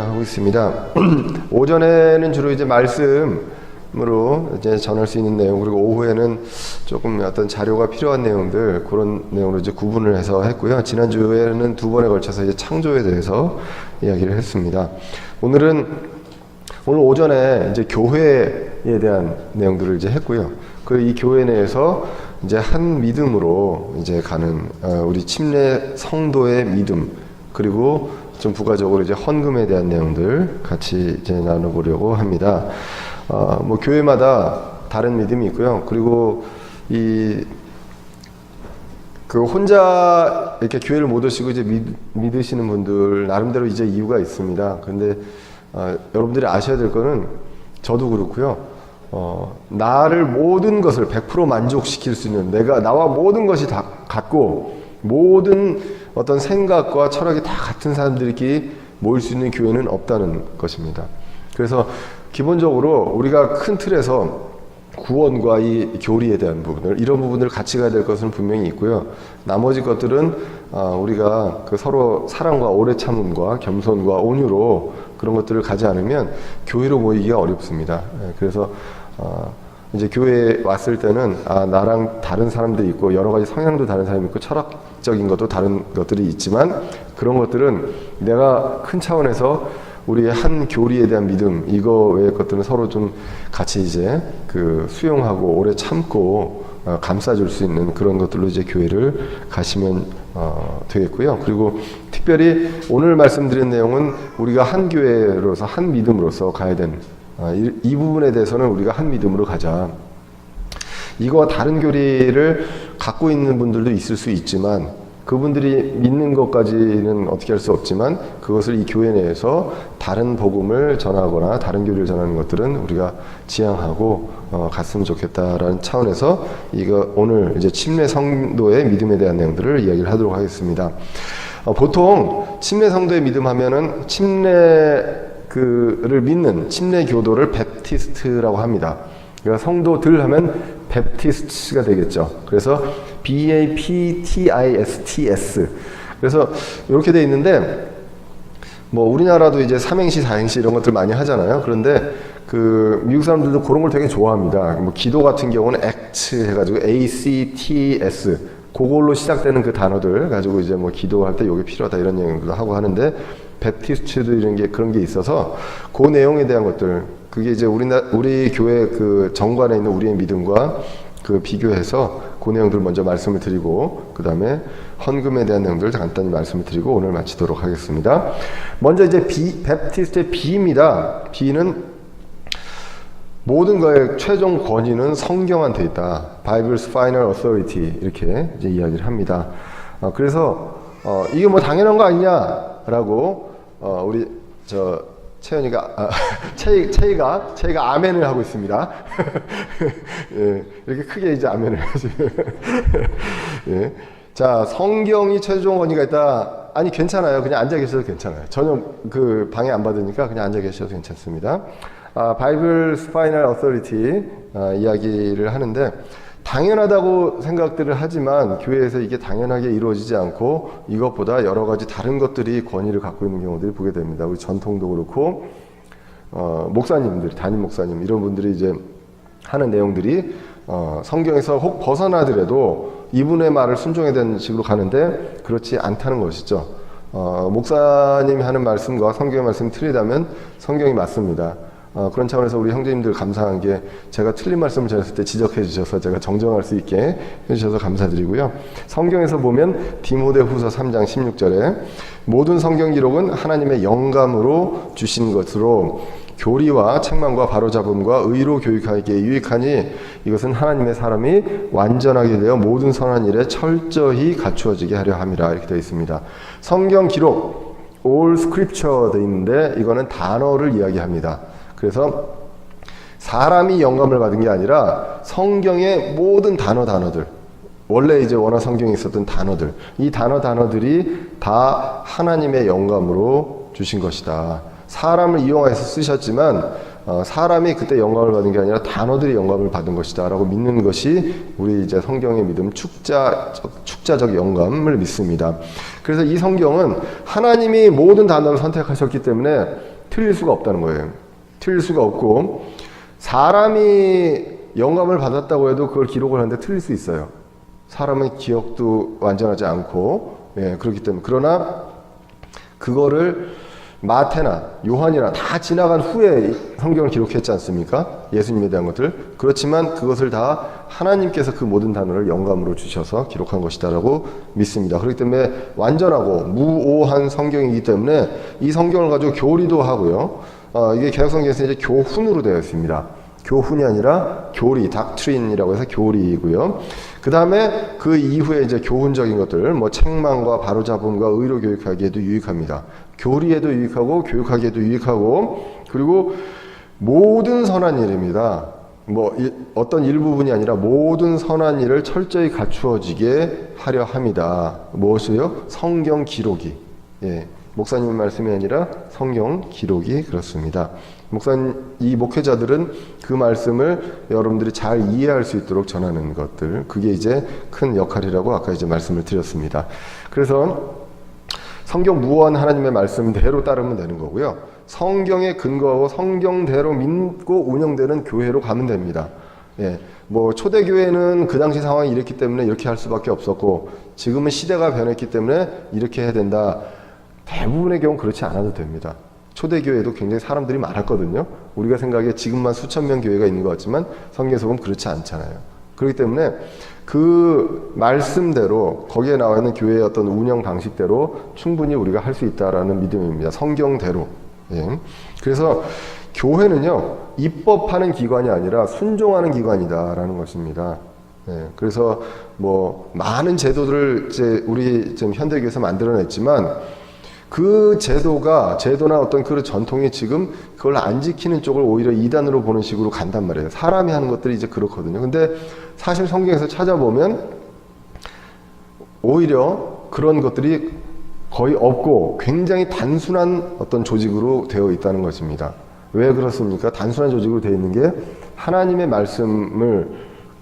하고 있습니다. 오전에는 주로 이제 말씀으로 이제 전할 수 있는 내용, 그리고 오후에는 조금 어떤 자료가 필요한 내용들, 그런 내용으로 이제 구분을 해서 했고요. 지난주에는 두 번에 걸쳐서 이제 창조에 대해서 이야기를 했습니다. 오늘 오전에 이제 교회에 대한 내용들을 이제 했고요. 그 이 교회 내에서 이제 한 믿음으로 이제 가는 우리 침례 성도의 믿음, 그리고 좀 부가적으로 이제 헌금에 대한 내용들 같이 이제 나눠보려고 합니다. 뭐 교회마다 다른 믿음이 있고요. 그리고 그 혼자 이렇게 교회를 못 오시고 이제 믿으시는 분들 나름대로 이제 이유가 있습니다. 근데 여러분들이 아셔야 될 거는, 저도 그렇고요. 나를 모든 것을 100% 만족시킬 수 있는, 나와 모든 것이 다 같고 모든 어떤 생각과 철학이 다 같은 사람들끼리 모일 수 있는 교회는 없다는 것입니다. 그래서 기본적으로 우리가 큰 틀에서 구원과 이 교리에 대한 부분을, 이런 부분을 같이 가야 될 것은 분명히 있고요. 나머지 것들은 우리가 그 서로 사랑과 오래 참음과 겸손과 온유로 그런 것들을 가지 않으면 교회로 모이기가 어렵습니다. 그래서 이제 교회에 왔을 때는 나랑 다른 사람들이 있고 여러 가지 성향도 다른 사람이 있고 철학적인 것도 다른 것들이 있지만, 그런 것들은 내가 큰 차원에서 우리의 한 교리에 대한 믿음, 이거 외의 것들은 서로 좀 같이 이제 그 수용하고 오래 참고 감싸줄 수 있는 그런 것들로 이제 교회를 가시면 되겠고요. 그리고 특별히 오늘 말씀드린 내용은 우리가 한 교회로서 한 믿음으로서 가야 되는 이 부분에 대해서는 우리가 한 믿음으로 가자. 이거와 다른 교리를 갖고 있는 분들도 있을 수 있지만, 그분들이 믿는 것까지는 어떻게 할 수 없지만, 그것을 이 교회 내에서 다른 복음을 전하거나 다른 교리를 전하는 것들은 우리가 지향하고 갔으면 좋겠다라는 차원에서 오늘 이제 침례 성도의 믿음에 대한 내용들을 이야기를 하도록 하겠습니다. 보통 침례 성도의 믿음 하면은 를 믿는 침례 교도를 베프티스트라고 합니다. 그러니까 성도들 하면 베프티스트가 되겠죠. 그래서 BAPTISTS. 그래서 이렇게 돼 있는데, 뭐 우리나라도 이제 삼행시, 사행시 이런 것들 많이 하잖아요. 그런데 그 미국 사람들도 그런 걸 되게 좋아합니다. 뭐 기도 같은 경우는 ACTS 해가지고 ACTS, 그걸로 시작되는 그 단어들 가지고 이제 뭐 기도할 때 이게 필요하다 이런 얘기도 하고 하는데, 베프티스트도 이런 게 그런 게 있어서 그 내용에 대한 것들, 그게 이제 우리 교회 그 정관에 있는 우리의 믿음과 그 비교해서 그 내용들 먼저 말씀을 드리고, 그 다음에 헌금에 대한 내용들을 간단히 말씀을 드리고 오늘 마치도록 하겠습니다. 먼저 이제 베프티스트의 B입니다. B는 모든 거의 최종 권위는 성경한테 있다. Bible's final authority, 이렇게 이제 이야기를 합니다. 그래서 이게 뭐 당연한 거 아니냐라고 우리 채연이가 채이가 아멘을 하고 있습니다. 예, 이렇게 크게 이제 아멘을 하시면 예. 자, 성경이 최종 권위가 있다. 아니 괜찮아요. 그냥 앉아 계셔도 괜찮아요. 전혀 그 방해 안 받으니까 그냥 앉아 계셔도 괜찮습니다. Bible's final authority 이야기를 하는데, 당연하다고 생각들을 하지만 교회에서 이게 당연하게 이루어지지 않고 이것보다 여러 가지 다른 것들이 권위를 갖고 있는 경우들이 보게 됩니다. 우리 전통도 그렇고 목사님들이, 담임 목사님 이런 분들이 이제 하는 내용들이 성경에서 혹 벗어나더라도 이분의 말을 순종해야 되는 식으로 가는데 그렇지 않다는 것이죠. 목사님이 하는 말씀과 성경의 말씀이 틀리다면 성경이 맞습니다. 그런 차원에서 우리 형제님들 감사한 게, 제가 틀린 말씀을 전했을 때 지적해 주셔서 제가 정정할 수 있게 해주셔서 감사드리고요. 성경에서 보면 디모데후서 3장 16절에 모든 성경 기록은 하나님의 영감으로 주신 것으로 교리와 책망과 바로잡음과 의로 교육하기에 유익하니 이것은 하나님의 사람이 완전하게 되어 모든 선한 일에 철저히 갖추어지게 하려 함이라, 이렇게 되어 있습니다. 성경 기록, all scripture 되어 있는데 이거는 단어를 이야기합니다. 그래서 사람이 영감을 받은 게 아니라 성경의 모든 단어들, 원래 이제 원어 성경에 있었던 단어들, 이 단어들이 다 하나님의 영감으로 주신 것이다. 사람을 이용해서 쓰셨지만 사람이 그때 영감을 받은 게 아니라 단어들이 영감을 받은 것이다라고 믿는 것이 우리 이제 성경의 믿음, 축자적 영감을 믿습니다. 그래서 이 성경은 하나님이 모든 단어를 선택하셨기 때문에 틀릴 수가 없다는 거예요. 틀릴 수가 없고, 사람이 영감을 받았다고 해도 그걸 기록을 하는데 틀릴 수 있어요. 사람의 기억도 완전하지 않고, 그렇기 때문에. 그러나 그거를 마태나 요한이나 다 지나간 후에 성경을 기록했지 않습니까? 예수님에 대한 것들. 그렇지만 그것을 다 하나님께서 그 모든 단어를 영감으로 주셔서 기록한 것이다라고 믿습니다. 그렇기 때문에 완전하고 무오한 성경이기 때문에 이 성경을 가지고 교리도 하고요. 이게 개혁성경에서 이제 교훈으로 되어 있습니다. 교훈이 아니라 교리, 닥트린이라고 해서 교리이고요. 그 다음에 그 이후에 이제 교훈적인 것들, 뭐 책망과 바로잡음과 의로 교육하기에도 유익합니다. 교리에도 유익하고 교육하기에도 유익하고, 그리고 모든 선한 일입니다. 뭐 어떤 일부분이 아니라 모든 선한 일을 철저히 갖추어지게 하려 합니다. 무엇이요? 성경 기록이. 목사님 말씀이 아니라 성경 기록이 그렇습니다. 이 목회자들은 그 말씀을 여러분들이 잘 이해할 수 있도록 전하는 것들, 그게 이제 큰 역할이라고 아까 이제 말씀을 드렸습니다. 그래서 성경 무한 하나님의 말씀대로 따르면 되는 거고요. 성경에 근거하고 성경대로 믿고 운영되는 교회로 가면 됩니다. 뭐 초대교회는 그 당시 상황이 이랬기 때문에 이렇게 할 수밖에 없었고, 지금은 시대가 변했기 때문에 이렇게 해야 된다. 대부분의 경우 그렇지 않아도 됩니다. 초대교회도 굉장히 사람들이 많았거든요. 우리가 생각에 지금만 수천 명 교회가 있는 것 같지만 성경에서 보면 그렇지 않잖아요. 그렇기 때문에 그 말씀대로, 거기에 나와 있는 교회의 어떤 운영 방식대로 충분히 우리가 할 수 있다라는 믿음입니다. 성경대로. 그래서 교회는요, 입법하는 기관이 아니라 순종하는 기관이다라는 것입니다. 그래서 뭐 많은 제도들을 이제 우리 지금 현대교회에서 만들어냈지만, 그 제도나 어떤 그 전통이 지금 그걸 안 지키는 쪽을 오히려 이단으로 보는 식으로 간단 말이에요. 사람이 하는 것들이 이제 그렇거든요. 근데 사실 성경에서 찾아보면 오히려 그런 것들이 거의 없고 굉장히 단순한 어떤 조직으로 되어 있다는 것입니다. 왜 그렇습니까? 단순한 조직으로 되어 있는 게 하나님의 말씀을,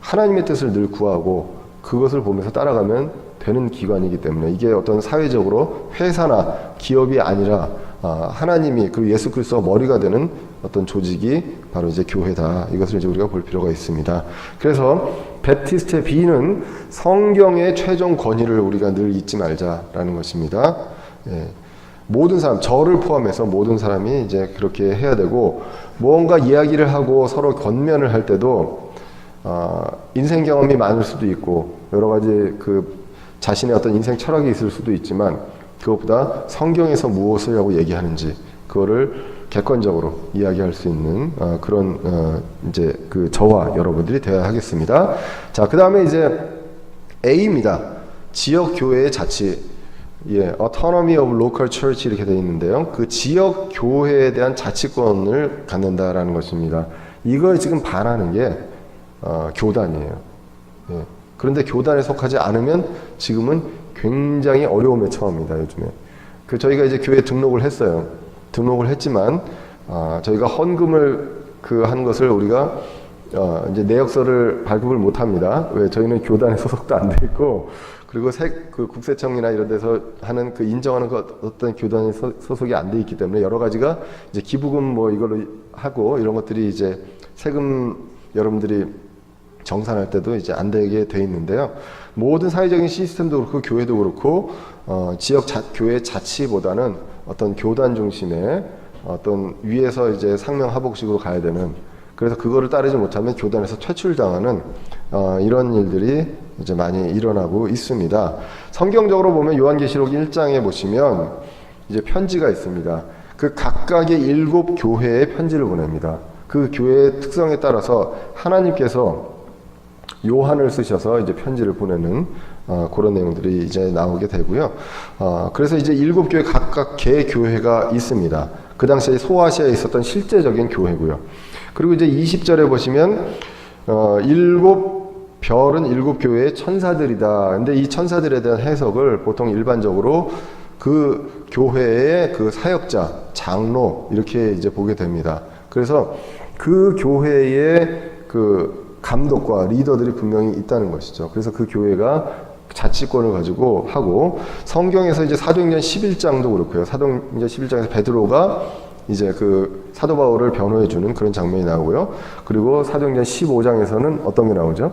하나님의 뜻을 늘 구하고 그것을 보면서 따라가면 되는 기관이기 때문에, 이게 어떤 사회적으로 회사나 기업이 아니라 하나님이, 그리고 예수 그리스도가 머리가 되는 어떤 조직이 바로 이제 교회다. 이것을 이제 우리가 볼 필요가 있습니다. 그래서 베프티스트의 B는 성경의 최종 권위를 우리가 늘 잊지 말자라는 것입니다. 모든 사람, 저를 포함해서 모든 사람이 이제 그렇게 해야 되고, 무언가 이야기를 하고 서로 권면을 할 때도 인생 경험이 많을 수도 있고 여러 가지 그 자신의 어떤 인생 철학이 있을 수도 있지만, 그것보다 성경에서 무엇을 하고 얘기하는지 그거를 객관적으로 이야기할 수 있는 그런 이제 그 저와 여러분들이 되어야 하겠습니다. 자, 그 다음에 이제 A입니다. 지역 교회의 자치. Autonomy of Local Church 이렇게 되어 있는데요. 그 지역 교회에 대한 자치권을 갖는다라는 것입니다. 이걸 지금 반하는 게 교단이에요. 그런데 교단에 속하지 않으면 지금은 굉장히 어려움에 처합니다. 요즘에. 저희가 이제 교회에 등록을 했어요. 등록을 했지만 저희가 헌금을 하는 것을 우리가 이제 내역서를 발급을 못 합니다. 왜? 저희는 교단에 소속도 안 돼 있고, 그리고 그 국세청이나 이런 데서 하는 그 인정하는 어떤 교단에 소속이 안 돼 있기 때문에 여러 가지가 이제 기부금 뭐 이걸로 하고 이런 것들이 이제 세금 여러분들이 정산할 때도 이제 안 되게 돼 있는데요. 모든 사회적인 시스템도 그렇고 교회도 그렇고 지역 교회 자치보다는 어떤 교단 중심의 어떤 위에서 이제 상명하복식으로 가야 되는, 그래서 그거를 따르지 못하면 교단에서 퇴출당하는 이런 일들이 이제 많이 일어나고 있습니다. 성경적으로 보면 요한계시록 1장에 보시면 이제 편지가 있습니다. 그 각각의 7 교회에 편지를 보냅니다. 그 교회의 특성에 따라서 하나님께서 요한을 쓰셔서 이제 편지를 보내는 그런 내용들이 이제 나오게 되고요. 그래서 이제 7 교회 각각 개 교회가 있습니다. 그 당시에 소아시아에 있었던 실제적인 교회고요. 그리고 이제 20절에 보시면 7 별은 7 교회의 천사들이다. 근데 이 천사들에 대한 해석을 보통 일반적으로 그 교회의 그 사역자, 장로 이렇게 이제 보게 됩니다. 그래서 그 교회의 그 감독과 리더들이 분명히 있다는 것이죠. 그래서 그 교회가 자치권을 가지고 하고, 성경에서 이제 사도행전 11장도 그렇고요. 사도행전 11장에서 베드로가 이제 그 사도 바울을 변호해 주는 그런 장면이 나오고요. 그리고 사도행전 15장에서는 어떤 게 나오죠?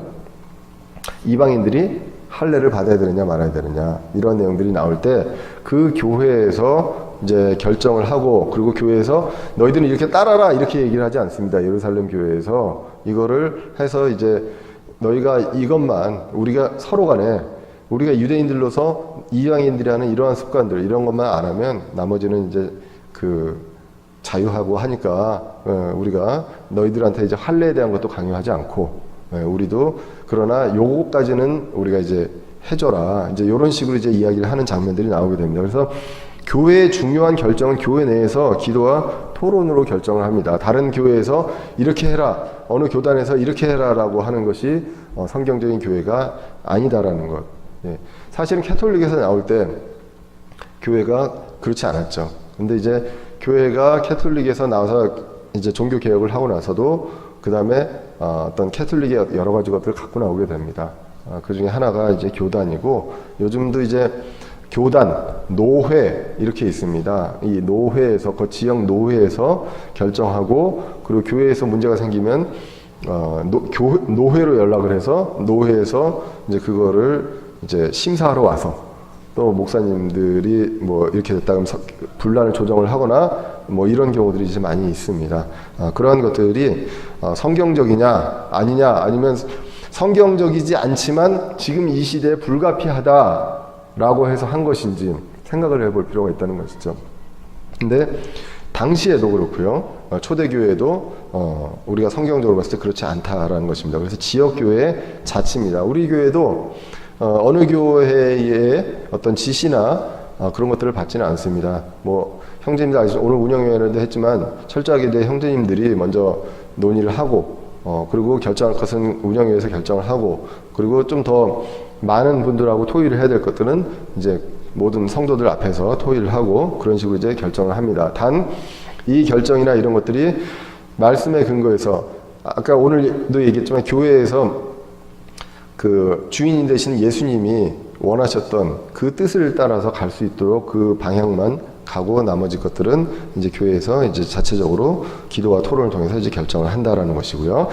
이방인들이 할례를 받아야 되느냐 말아야 되느냐, 이런 내용들이 나올 때 그 교회에서 이제 결정을 하고, 그리고 교회에서 너희들은 이렇게 따라라 이렇게 얘기를 하지 않습니다. 예루살렘 교회에서 이거를 해서 이제 너희가 이것만, 우리가 서로 간에 우리가 유대인들로서 이방인들이 하는 이러한 습관들 이런 것만 안 하면 나머지는 이제 그 자유하고 하니까 우리가 너희들한테 이제 할례에 대한 것도 강요하지 않고, 우리도 그러나 요거까지는 우리가 이제 해줘라, 이제 이런 식으로 이제 이야기를 하는 장면들이 나오게 됩니다. 그래서 교회의 중요한 결정은 교회 내에서 기도와 토론으로 결정을 합니다. 다른 교회에서 이렇게 해라, 어느 교단에서 이렇게 해라라고 하는 것이 성경적인 교회가 아니다라는 것. 사실은 캐톨릭에서 나올 때 교회가 그렇지 않았죠. 근데 이제 교회가 캐톨릭에서 나와서 이제 종교 개혁을 하고 나서도 그 다음에 어떤 캐톨릭의 여러 가지 것들을 갖고 나오게 됩니다. 그 중에 하나가 이제 교단이고, 요즘도 이제 교단, 노회 이렇게 있습니다. 이 노회에서, 그 지역 노회에서 결정하고, 그리고 교회에서 문제가 생기면 노회로 연락을 해서 노회에서 이제 그거를 이제 심사하러 와서 또 목사님들이 뭐 이렇게 됐다 그러면 분란을 조정을 하거나 뭐 이런 경우들이 이제 많이 있습니다. 그러한 것들이 성경적이냐 아니냐, 아니면 성경적이지 않지만 지금 이 시대에 불가피하다라고 해서 한 것인지 생각을 해볼 필요가 있다는 것이죠. 근데 당시에도 그렇고요, 초대교회도 우리가 성경적으로 봤을 때 그렇지 않다라는 것입니다. 그래서 지역교회의 자치입니다. 우리 교회도 어느 교회의 어떤 지시나 그런 것들을 받지는 않습니다. 뭐 형제님들 아시죠? 오늘 운영위원회도 했지만 철저하게 내 형제님들이 먼저 논의를 하고, 그리고 결정할 것은 운영위에서 결정을 하고, 그리고 좀 더 많은 분들하고 토의를 해야 될 것들은 이제 모든 성도들 앞에서 토의를 하고, 그런 식으로 이제 결정을 합니다. 단 이 결정이나 이런 것들이 말씀에 근거해서, 아까 오늘도 얘기했지만 교회에서 그 주인이 되신 예수님이 원하셨던 그 뜻을 따라서 갈 수 있도록 그 방향만 가고, 나머지 것들은 이제 교회에서 이제 자체적으로 기도와 토론을 통해서 이제 결정을 한다라는 것이고요.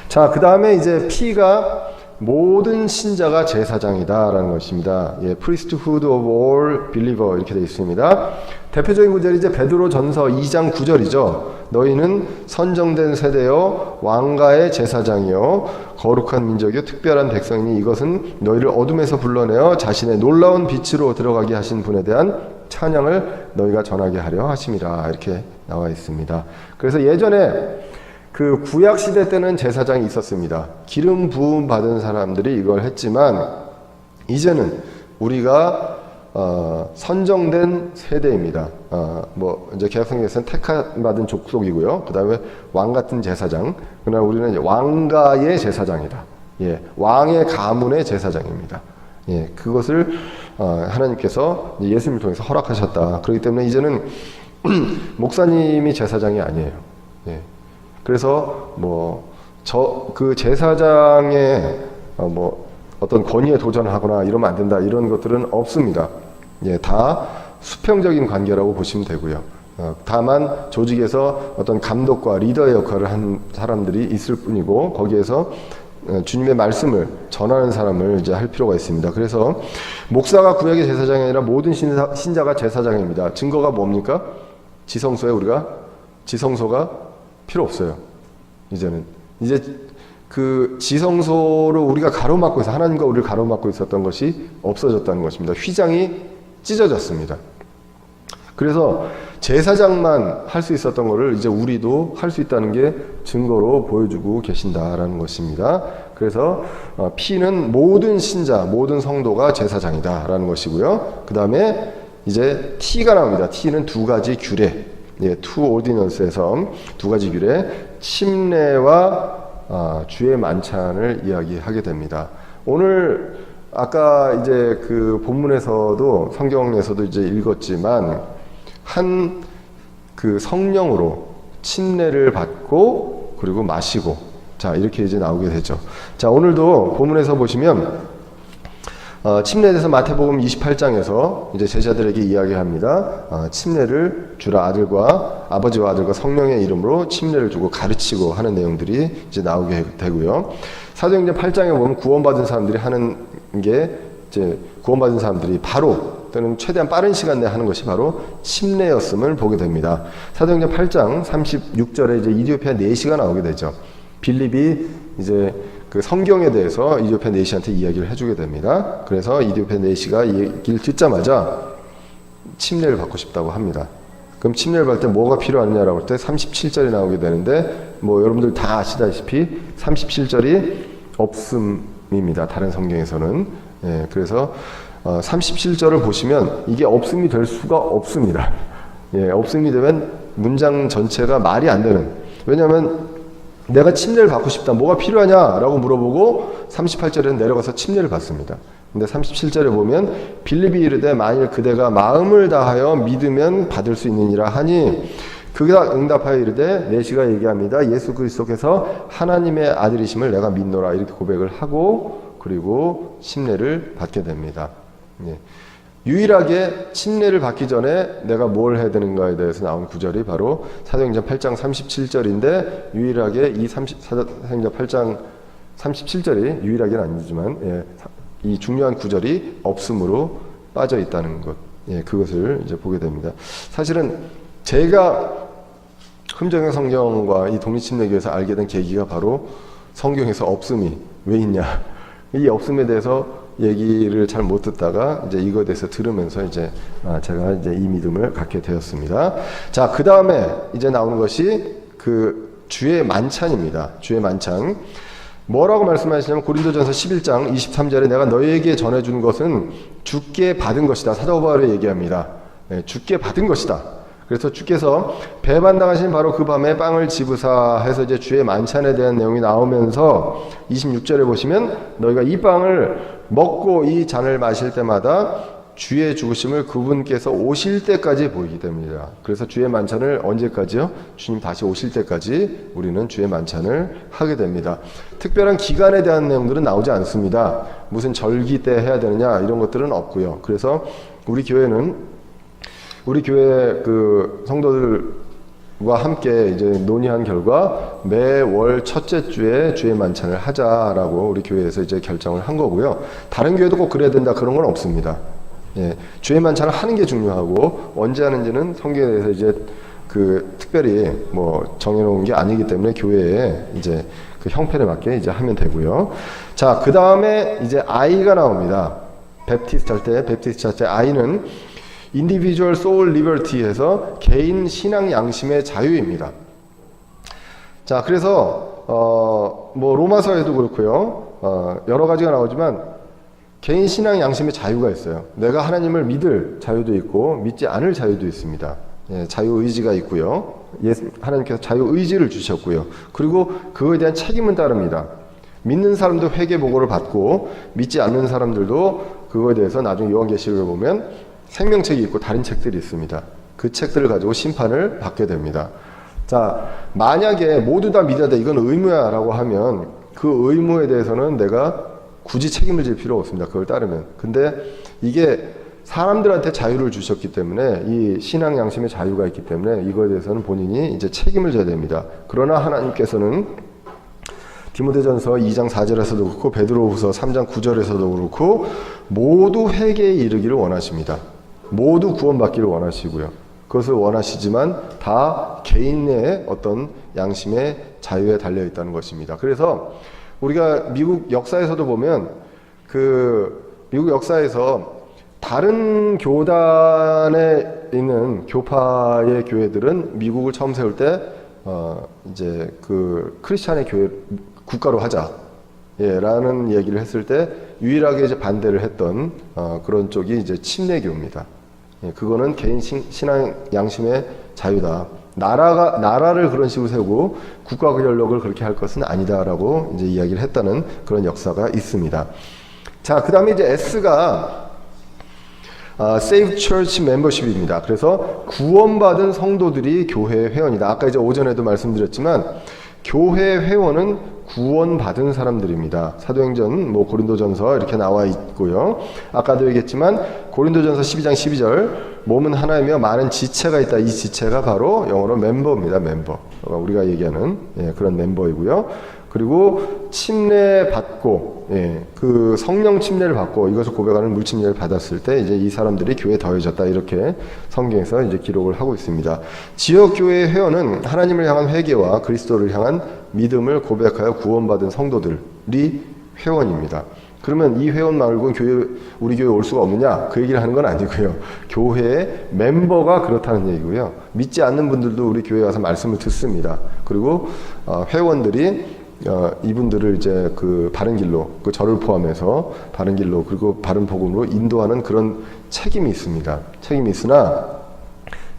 자, 그 다음에 이제 P가 모든 신자가 제사장이다라는 것입니다. 예, priesthood of all believer 이렇게 되어 있습니다. 대표적인 구절이 이제 베드로전서 2장 9절이죠. 너희는 선정된 세대여 왕가의 제사장이요 거룩한 민족이요 특별한 백성이니 이것은 너희를 어둠에서 불러내어 자신의 놀라운 빛으로 들어가게 하신 분에 대한 찬양을 너희가 전하게 하려 하심이라, 이렇게 나와 있습니다. 그래서 예전에 그 구약 시대 때는 제사장이 있었습니다. 기름 부음 받은 사람들이 이걸 했지만, 이제는 우리가 선정된 세대입니다. 뭐 이제 개혁성경에서는 택함받은 족속이고요. 그 다음에 왕 같은 제사장. 그러나 우리는 이제 왕가의 제사장이다. 예, 왕의 가문의 제사장입니다. 예, 그것을 하나님께서 예수님을 통해서 허락하셨다. 그렇기 때문에 이제는 목사님이 제사장이 아니에요. 예. 그래서 그 제사장의 뭐 어떤 권위에 도전하거나 이러면 안 된다, 이런 것들은 없습니다. 예, 다 수평적인 관계라고 보시면 되고요. 다만 조직에서 어떤 감독과 리더의 역할을 한 사람들이 있을 뿐이고, 거기에서 주님의 말씀을 전하는 사람을 이제 할 필요가 있습니다. 그래서 목사가 구약의 제사장이 아니라 모든 신자가 제사장입니다. 증거가 뭡니까? 지성소에 우리가 지성소가 필요 없어요. 이제는 이제 그 지성소를 우리가 가로막고 있어, 하나님과 우리를 가로막고 있었던 것이 없어졌다는 것입니다. 휘장이 찢어졌습니다. 그래서 제사장만 할 수 있었던 것을 이제 우리도 할 수 있다는 게 증거로 보여주고 계신다라는 것입니다. 그래서 P는 모든 신자, 모든 성도가 제사장이다라는 것이고요. 그 다음에 이제 T가 나옵니다. T는 두 가지 규례, 예, 투 오디넌스에서 두 가지 규례, 침례와 주의 만찬을 이야기하게 됩니다. 오늘 아까 이제 그 본문에서도 성경에서도 이제 읽었지만 한 그 성령으로 침례를 받고 그리고 마시고 자 이렇게 이제 나오게 되죠. 자 오늘도 본문에서 보시면 침례에 대해서 마태복음 28장에서 이제 제자들에게 이야기합니다. 침례를 주라 아버지와 아들과 성령의 이름으로 침례를 주고 가르치고 하는 내용들이 이제 나오게 되고요. 사도행전 8장에 보면 구원받은 사람들이 하는 게 이제 구원받은 사람들이 바로 또는 최대한 빠른 시간 내에 하는 것이 바로 침례였음을 보게 됩니다. 사도행전 8장 36절에 이제 이디오피아 내시가 나오게 되죠. 빌립이 이제 그 성경에 대해서 이디오피아 내시한테 이야기를 해주게 됩니다. 그래서 이디오피아 내시가 이 얘기를 듣자마자 침례를 받고 싶다고 합니다. 그럼 침례를 받을 때 뭐가 필요하느냐라고 할 때 37절이 나오게 되는데 뭐 여러분들 다 아시다시피 37절이 없음입니다. 다른 성경에서는. 예, 그래서 37절을 보시면 이게 없음이 될 수가 없습니다. 예, 없음이 되면 문장 전체가 말이 안 되는. 왜냐하면 내가 침례를 받고 싶다. 뭐가 필요하냐라고 물어보고 38절에는 내려가서 침례를 받습니다. 근데 37절에 보면 빌립이 이르되 만일 그대가 마음을 다하여 믿으면 받을 수 있느니라 하니 그가 응답하여 이르되 내시가 얘기합니다. 예수 그리스도께서 하나님의 아들이심을 내가 믿노라 이렇게 고백을 하고 그리고 침례를 받게 됩니다. 예. 유일하게 침례를 받기 전에 내가 뭘 해야 되는가에 대해서 나온 구절이 바로 사도행전 8장 37절인데 유일하게 사도행전 8장 37절이 유일하게는 아니지만 예, 이 중요한 구절이 없음으로 빠져 있다는 것, 예, 그것을 이제 보게 됩니다. 사실은 제가 흠정의 성경과 이 독립침례교에서 알게 된 계기가 바로 성경에서 없음이 왜 있냐, 이 없음에 대해서 얘기를 잘 못 듣다가 이제 이거에 대해서 들으면서 이제 제가 이제 이 믿음을 갖게 되었습니다. 자, 그 다음에 이제 나오는 것이 그 주의 만찬입니다. 주의 만찬. 뭐라고 말씀하시냐면 고린도전서 11장 23절에 내가 너희에게 전해준 것은 주께 받은 것이다. 사도 바울이 얘기합니다. 네, 주께 받은 것이다. 그래서 주께서 배반당하신 바로 그 밤에 빵을 집으사 해서 이제 주의 만찬에 대한 내용이 나오면서 26절에 보시면 너희가 이 빵을 먹고 이 잔을 마실 때마다 주의 죽으심을 그분께서 오실 때까지 보이게 됩니다. 그래서 주의 만찬을 언제까지요? 주님 다시 오실 때까지 우리는 주의 만찬을 하게 됩니다. 특별한 기간에 대한 내용들은 나오지 않습니다. 무슨 절기 때 해야 되느냐 이런 것들은 없고요. 그래서 우리 교회 그 성도들과 함께 이제 논의한 결과 매월 첫째 주에 주의 만찬을 하자라고 우리 교회에서 이제 결정을 한 거고요. 다른 교회도 꼭 그래야 된다 그런 건 없습니다. 예, 주의 만찬을 하는 게 중요하고 언제 하는지는 성경에 대해서 이제 그 특별히 뭐 정해놓은 게 아니기 때문에 교회에 이제 그 형편에 맞게 이제 하면 되고요. 자, 그 다음에 이제 I가 나옵니다. 베프티스트 할 때 I는 Individual Soul Liberty에서 개인 신앙 양심의 자유입니다. 자, 그래서 뭐 로마서에도 그렇고요. 여러 가지가 나오지만 개인 신앙 양심의 자유가 있어요. 내가 하나님을 믿을 자유도 있고 믿지 않을 자유도 있습니다. 예, 자유 의지가 있고요. 하나님께서 자유 의지를 주셨고요. 그리고 그거에 대한 책임은 따릅니다. 믿는 사람도 회개 보고를 받고 믿지 않는 사람들도 그거에 대해서 나중에 요한계시록을 보면 생명책이 있고 다른 책들이 있습니다. 그 책들을 가지고 심판을 받게 됩니다. 자, 만약에 모두 다 믿어야 돼, 이건 의무야 라고 하면 그 의무에 대해서는 내가 굳이 책임을 질 필요가 없습니다. 그걸 따르면. 근데 이게 사람들한테 자유를 주셨기 때문에 이 신앙 양심의 자유가 있기 때문에 이거에 대해서는 본인이 이제 책임을 져야 됩니다. 그러나 하나님께서는 디모데전서 2장 4절에서도 그렇고 베드로후서 3장 9절에서도 그렇고 모두 회개에 이르기를 원하십니다. 모두 구원받기를 원하시고요. 그것을 원하시지만 다 개인의 어떤 양심의 자유에 달려 있다는 것입니다. 그래서 우리가 미국 역사에서도 보면 그 미국 역사에서 다른 교단에 있는 교파의 교회들은 미국을 처음 세울 때 이제 그 크리스찬의 교회 국가로 하자. 예, 라는 얘기를 했을 때 유일하게 이제 반대를 했던 그런 쪽이 이제 침례교입니다. 예, 그거는 개인 신앙 양심의 자유다. 나라를 그런 식으로 세우고 국가 권력을 그렇게 할 것은 아니다라고 이제 이야기를 했다는 그런 역사가 있습니다. 자, 그 다음에 이제 S가 Save Church Membership입니다. 그래서 구원받은 성도들이 교회 회원이다. 아까 이제 오전에도 말씀드렸지만 교회 회원은 구원받은 사람들입니다. 사도행전, 고린도전서 이렇게 나와 있고요. 아까도 얘기했지만 고린도전서 12장 12절 몸은 하나이며 많은 지체가 있다. 이 지체가 바로 영어로 멤버입니다. 멤버. 우리가 얘기하는 그런 멤버이고요. 그리고 침례 받고, 그 성령 침례를 받고 이것을 고백하는 물 침례를 받았을 때 이제 이 사람들이 교회에 더해졌다. 이렇게 성경에서 이제 기록을 하고 있습니다. 지역 교회 회원은 하나님을 향한 회개와 그리스도를 향한 믿음을 고백하여 구원받은 성도들이 회원입니다. 그러면 이 회원 말고는 우리 교회 올 수가 없느냐? 그 얘기를 하는 건 아니고요. 교회의 멤버가 그렇다는 얘기고요. 믿지 않는 분들도 우리 교회에 와서 말씀을 듣습니다. 그리고 회원들이 이분들을 이제 그 바른 길로, 그 저를 포함해서 바른 길로 그리고 바른 복음으로 인도하는 그런 책임이 있습니다. 책임이 있으나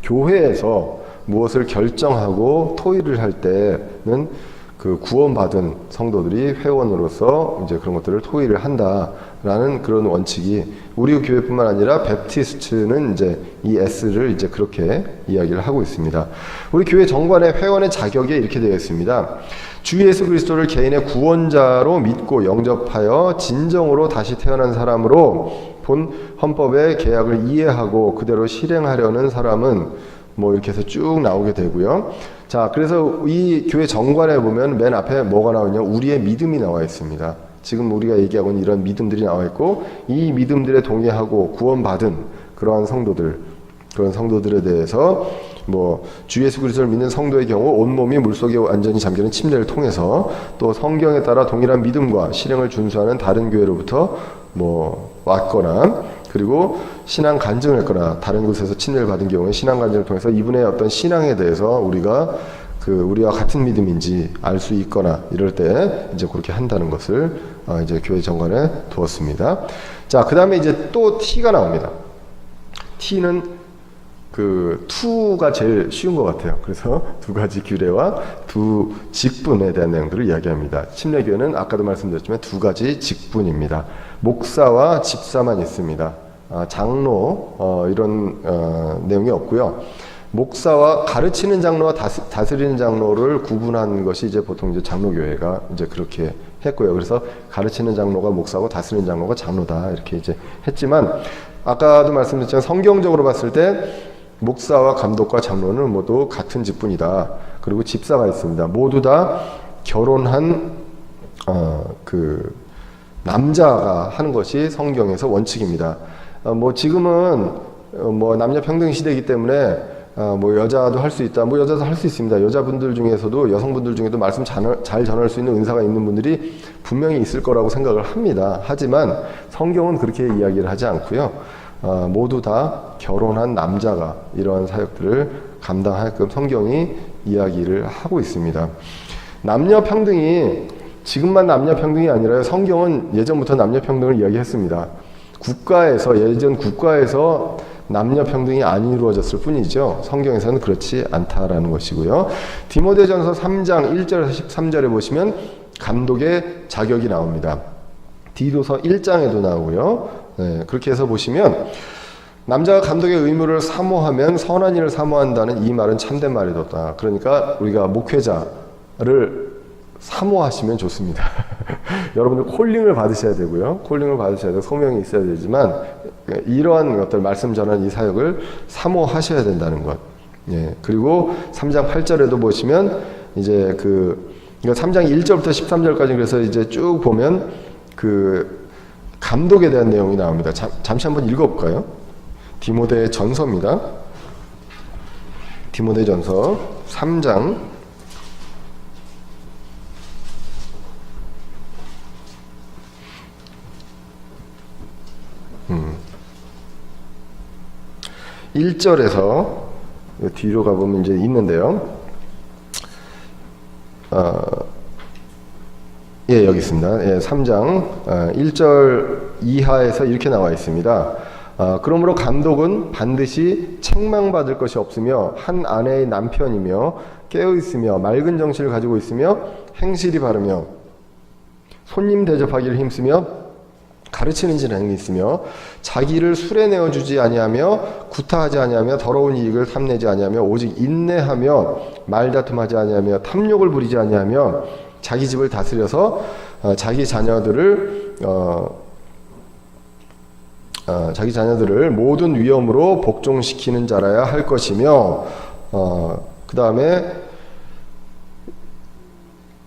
교회에서 무엇을 결정하고 토의를 할 때는 그 구원받은 성도들이 회원으로서 이제 그런 것들을 토의를 한다라는 그런 원칙이 우리 교회뿐만 아니라 베프티스트는 이제 이 S를 이제 그렇게 이야기를 하고 있습니다. 우리 교회 정관의 회원의 자격에 이렇게 되어 있습니다. 주 예수 그리스도를 개인의 구원자로 믿고 영접하여 진정으로 다시 태어난 사람으로 본 헌법의 계약을 이해하고 그대로 실행하려는 사람은 이렇게 해서 쭉 나오게 되고요. 자, 그래서 이 교회 정관에 보면 맨 앞에 뭐가 나와 있냐? 우리의 믿음이 나와 있습니다. 지금 우리가 얘기하고 있는 이런 믿음들이 나와 있고 이 믿음들에 동의하고 구원받은 그러한 성도들, 그런 성도들에 대해서 주 예수 그리스도를 믿는 성도의 경우 온몸이 물속에 완전히 잠기는 침례를 통해서 또 성경에 따라 동일한 믿음과 실행을 준수하는 다른 교회로부터 왔거나 그리고 신앙 간증을 했거나 다른 곳에서 침례를 받은 경우에 신앙 간증을 통해서 이분의 어떤 신앙에 대해서 우리가 우리와 같은 믿음인지 알 수 있거나 이럴 때 이제 그렇게 한다는 것을 이제 교회 정관에 두었습니다. 자, 그 다음에 이제 또 T가 나옵니다. T는 투가 제일 쉬운 것 같아요. 그래서 두 가지 규례와 두 직분에 대한 내용들을 이야기합니다. 침례교회는 아까도 말씀드렸지만 두 가지 직분입니다. 목사와 집사만 있습니다. 장로 이런 내용이 없고요. 목사와 가르치는 장로와 다스리는 장로를 구분한 것이 이제 보통 이제 장로교회가 이제 그렇게 했고요. 그래서 가르치는 장로가 목사고 다스리는 장로가 장로다 이렇게 이제 했지만 아까도 말씀드렸지만 성경적으로 봤을 때 목사와 감독과 장로는 모두 같은 직분이다. 그리고 집사가 있습니다. 모두 다 결혼한 남자가 하는 것이 성경에서 원칙입니다. 지금은 남녀 평등 시대이기 때문에 여자도 할 수 있다. 여자도 할 수 있습니다. 여자분들 중에서도 여성분들 중에도 말씀 잘 전할 수 있는 은사가 있는 분들이 분명히 있을 거라고 생각을 합니다. 하지만 성경은 그렇게 이야기를 하지 않고요. 모두 다 결혼한 남자가 이러한 사역들을 감당하게끔 성경이 이야기를 하고 있습니다. 남녀 평등이 지금만 남녀 평등이 아니라요. 성경은 예전부터 남녀 평등을 이야기했습니다. 예전 국가에서 남녀 평등이 안 이루어졌을 뿐이죠. 성경에서는 그렇지 않다라는 것이고요. 디모데전서 3장 1절에서 13절에 보시면 감독의 자격이 나옵니다. 디도서 1장에도 나오고요. 그렇게 해서 보시면 남자가 감독의 의무를 사모하면 선한 일을 사모한다는 이 말은 참된 말이다. 그러니까 우리가 목회자를 사모하시면 좋습니다. 여러분들 콜링을 받으셔야 되고요. 콜링을 받으셔야 되고 소명이 있어야 되지만 이러한 것들 말씀 전하는 이 사역을 사모하셔야 된다는 것. 그리고 3장 8절에도 보시면 이제 3장 1절부터 13절까지 그래서 이제 쭉 보면 감독에 대한 내용이 나옵니다. 잠시 한번 읽어볼까요? 디모데 전서입니다. 디모데 전서 3장 1절에서 뒤로 가보면 이제 있는데요. 여기 있습니다. 3장 1절 이하에서 이렇게 나와 있습니다. 그러므로 감독은 반드시 책망받을 것이 없으며 한 아내의 남편이며 깨어있으며 맑은 정신을 가지고 있으며 행실이 바르며 손님 대접하기를 힘쓰며 가르치는 질행이 있으며 자기를 술에 내어주지 아니하며 구타하지 아니하며 더러운 이익을 탐내지 아니하며 오직 인내하며 말다툼하지 아니하며 탐욕을 부리지 아니하며 자기 집을 다스려서 자기 자녀들을 모든 위엄으로 복종시키는 자라야 할 것이며 그 다음에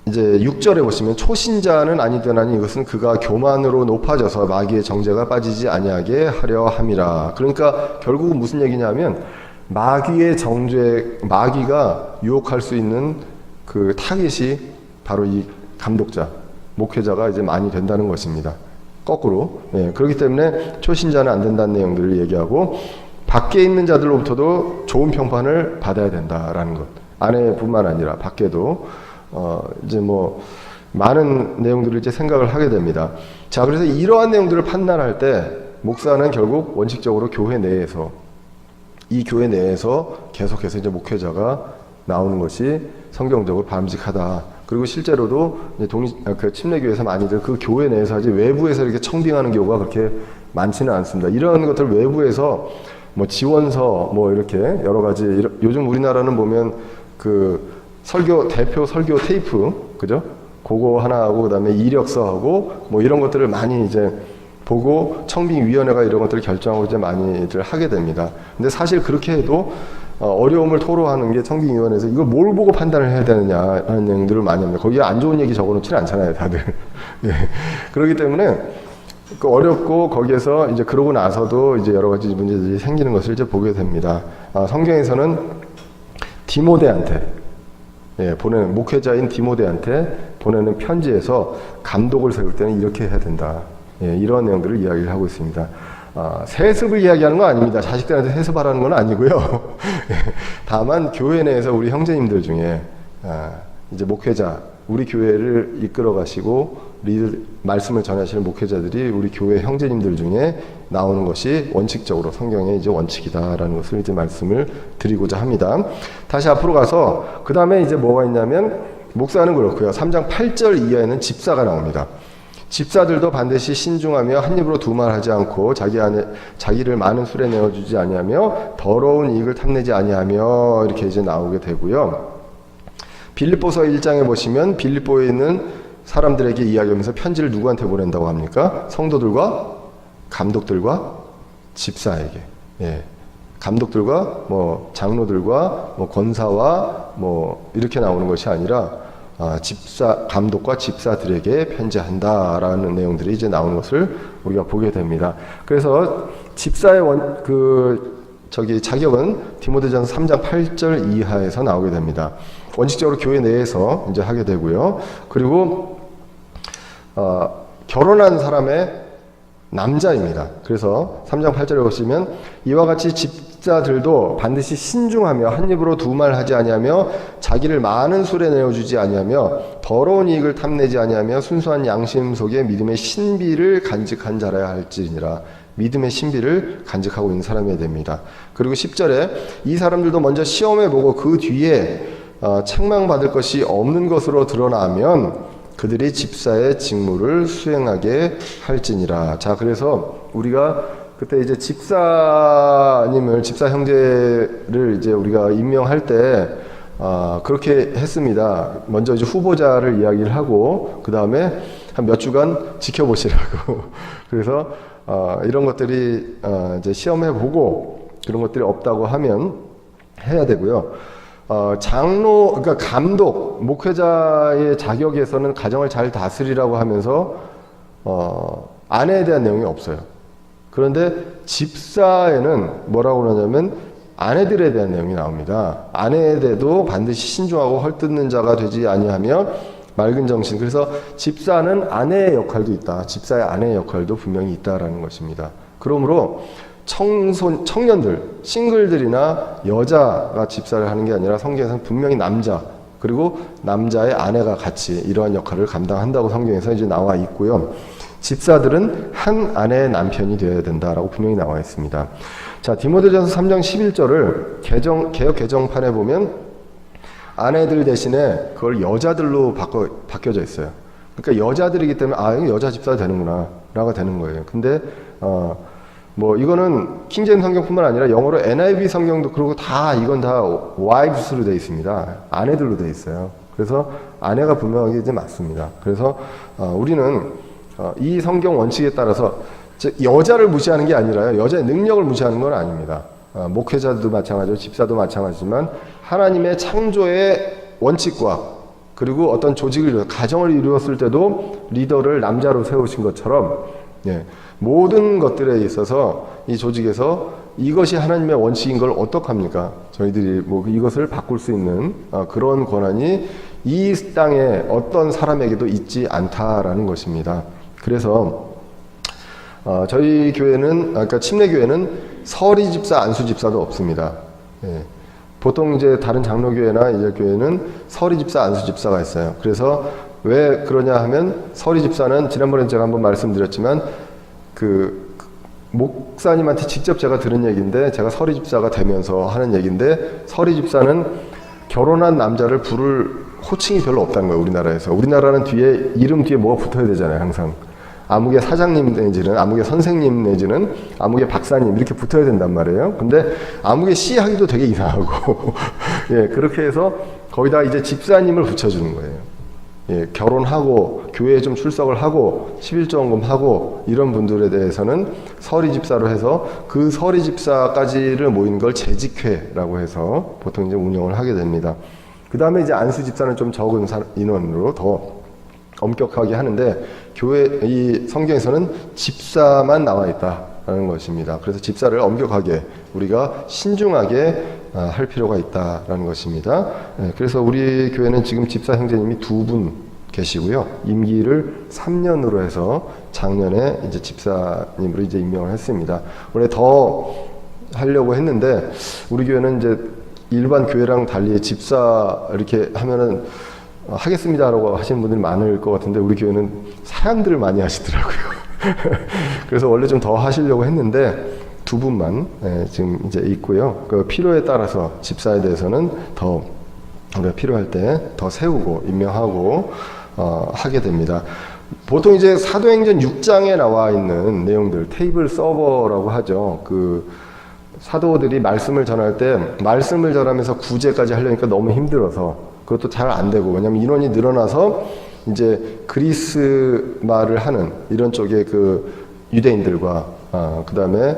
이제 6절에 보시면 초신자는 아니되나니 이것은 그가 교만으로 높아져서 마귀의 정죄가 빠지지 아니하게 하려 함이라. 그러니까 결국은 무슨 얘기냐면 마귀의 정죄, 마귀가 유혹할 수 있는 그 타깃이 바로 이 감독자, 목회자가 이제 많이 된다는 것입니다. 거꾸로. 예, 그렇기 때문에 초신자는 안 된다는 내용들을 얘기하고 밖에 있는 자들로부터도 좋은 평판을 받아야 된다라는 것. 안에뿐만 아니라 밖에도 이제 뭐 많은 내용들을 이제 생각을 하게 됩니다. 자, 그래서 이러한 내용들을 판단할 때 목사는 결국 원칙적으로 교회 내에서 이 교회 내에서 계속해서 이제 목회자가 나오는 것이 성경적으로 바람직하다. 그리고 실제로도 이제 그 침례교회에서 많이들 그 교회 내에서 하지 외부에서 이렇게 청빙하는 경우가 그렇게 많지는 않습니다. 이런 것들 외부에서 뭐 지원서 뭐 이렇게 여러 가지 요즘 우리나라는 보면 그 대표 설교 테이프, 그죠? 그거 하나 하고, 그 다음에 이력서하고, 뭐 이런 것들을 많이 이제 보고, 청빙위원회가 이런 것들을 결정하고 이제 많이들 하게 됩니다. 근데 사실 그렇게 해도, 어려움을 토로하는 게 청빙위원회에서 이걸 뭘 보고 판단을 해야 되느냐 하는 내용들을 많이 합니다. 거기에 안 좋은 얘기 적어놓진 않잖아요, 다들. 예. 그렇기 때문에, 어렵고, 거기에서 이제 그러고 나서도 이제 여러 가지 문제들이 생기는 것을 이제 보게 됩니다. 성경에서는 디모데한테, 보내는 목회자인 디모데한테 보내는 편지에서 감독을 세울 때는 이렇게 해야 된다. 이런 내용들을 이야기를 하고 있습니다. 세습을 이야기하는 건 아닙니다. 자식들한테 세습하라는 건 아니고요. 다만 교회 내에서 우리 형제님들 중에 이제 목회자, 우리 교회를 이끌어 가시고 말씀을 전하시는 목회자들이 우리 교회 형제님들 중에 나오는 것이 원칙적으로 성경의 이제 원칙이다라는 것을 이제 말씀을 드리고자 합니다. 다시 앞으로 가서 그 다음에 이제 뭐가 있냐면 목사는 그렇고요. 3장 8절 이하에는 집사가 나옵니다. 집사들도 반드시 신중하며 한 입으로 두말하지 않고 자기를 많은 술에 내어주지 아니하며 더러운 이익을 탐내지 아니하며 이렇게 이제 나오게 되고요. 빌립보서 1장에 보시면 빌립보에 있는 사람들에게 이야기하면서 편지를 누구한테 보낸다고 합니까? 성도들과 감독들과 집사에게. 감독들과 뭐 장로들과 뭐 권사와 뭐 이렇게 나오는 것이 아니라 감독과 집사들에게 편지한다라는 내용들이 이제 나오는 것을 우리가 보게 됩니다. 그래서 집사의 자격은 디모데전서 3장 8절 이하에서 나오게 됩니다. 원칙적으로 교회 내에서 이제 하게 되고요. 그리고 결혼한 사람의 남자입니다. 그래서 3장 8절에 보시면 이와 같이 집사들도 반드시 신중하며 한 입으로 두말하지 아니하며 자기를 많은 술에 내어주지 아니하며 더러운 이익을 탐내지 아니하며 순수한 양심 속에 믿음의 신비를 간직한 자라야 할지니라. 믿음의 신비를 간직하고 있는 사람이 됩니다. 그리고 10절에 이 사람들도 먼저 시험해보고 그 뒤에 책망받을 것이 없는 것으로 드러나면 그들이 집사의 직무를 수행하게 할지니라. 자, 그래서 우리가 그때 이제 집사 형제를 이제 우리가 임명할 때 그렇게 했습니다. 먼저 이제 후보자를 이야기를 하고 그 다음에 한 몇 주간 지켜보시라고. 그래서 이런 것들이 이제 시험해보고 그런 것들이 없다고 하면 해야 되고요. 그러니까 감독, 목회자의 자격에서는 가정을 잘 다스리라고 하면서 아내에 대한 내용이 없어요. 그런데 집사에는 뭐라고 하냐면 아내들에 대한 내용이 나옵니다. 아내에 대해도 반드시 신중하고 헐뜯는 자가 되지 아니하며 맑은 정신. 그래서 집사는 아내의 역할도 있다. 집사의 아내의 역할도 분명히 있다라는 것입니다. 그러므로 청년들, 싱글들이나 여자가 집사를 하는 게 아니라 성경에서는 분명히 남자, 그리고 남자의 아내가 같이 이러한 역할을 감당한다고 성경에서 이제 나와 있고요. 집사들은 한 아내의 남편이 되어야 된다라고 분명히 나와 있습니다. 자, 디모데전서 3장 11절을 개역 개정판에 보면 아내들 대신에 그걸 여자들로 바뀌어져 있어요. 그러니까 여자들이기 때문에 이거 여자 집사가 되는구나 라가 되는 거예요. 근데 뭐 이거는 킹제임 성경뿐만 아니라 영어로 NIV 성경도 그러고 다 이건 다 wives로 되어 있습니다. 아내들로 되어 있어요. 그래서 아내가 분명하게 이제 맞습니다. 그래서 우리는 이 성경 원칙에 따라서 여자를 무시하는 게 아니라요, 여자의 능력을 무시하는 건 아닙니다. 목회자도 마찬가지고 집사도 마찬가지지만 하나님의 창조의 원칙과 그리고 어떤 조직을 가정을 이루었을 때도 리더를 남자로 세우신 것처럼 모든 것들에 있어서 이 조직에서 이것이 하나님의 원칙인 걸 어떡합니까? 저희들이 뭐 이것을 바꿀 수 있는 그런 권한이 이 땅에 어떤 사람에게도 있지 않다라는 것입니다. 그래서 저희 교회는, 그러니까 침례교회는 서리 집사, 안수 집사도 없습니다. 보통 이제 다른 장로교회나 이제 교회는 서리 집사, 안수 집사가 있어요. 그래서 왜 그러냐 하면 서리 집사는 지난번에 제가 한번 말씀드렸지만 그 목사님한테 직접 제가 들은 얘기인데, 제가 서리 집사가 되면서 하는 얘기인데, 서리 집사는 결혼한 남자를 부를 호칭이 별로 없다는 거예요. 우리나라에서. 우리나라는 뒤에 이름 뒤에 뭐가 붙어야 되잖아요. 항상 아무개 사장님 내지는 아무개 선생님 내지는 아무개 박사님 이렇게 붙어야 된단 말이에요. 근데 아무개 씨 하기도 되게 이상하고 그렇게 해서 거기다 이제 집사님을 붙여주는 거예요. 결혼하고 교회에 좀 출석을 하고 11조원금 하고 이런 분들에 대해서는 서리 집사로 해서 그 서리 집사까지를 모인 걸 재직회라고 해서 보통 이제 운영을 하게 됩니다. 그 다음에 이제 안수 집사는 좀 적은 인원으로 더 엄격하게 하는데, 교회 이 성경에서는 집사만 나와 있다라는 것입니다. 그래서 집사를 엄격하게 우리가 신중하게 할 필요가 있다라는 것입니다. 그래서 우리 교회는 지금 집사 형제님이 2분 계시고요. 임기를 3년으로 해서 작년에 이제 집사님으로 이제 임명을 했습니다. 원래 더 하려고 했는데 우리 교회는 이제 일반 교회랑 달리 집사 이렇게 하면은 하겠습니다라고 하시는 분들이 많을 것 같은데, 우리 교회는 사양들을 많이 하시더라고요. 그래서 원래 좀 더 하시려고 했는데 2분만 지금 이제 있고요. 그 필요에 따라서 집사에 대해서는 더 우리가 필요할 때 더 세우고 임명하고 하게 됩니다. 보통 이제 사도행전 6장에 나와 있는 내용들, 테이블 서버라고 하죠. 그 사도들이 말씀을 전할 때 말씀을 전하면서 구제까지 하려니까 너무 힘들어서 그것도 잘 안 되고, 왜냐면 인원이 늘어나서 이제 그리스 말을 하는 이런 쪽의 그 유대인들과 그 다음에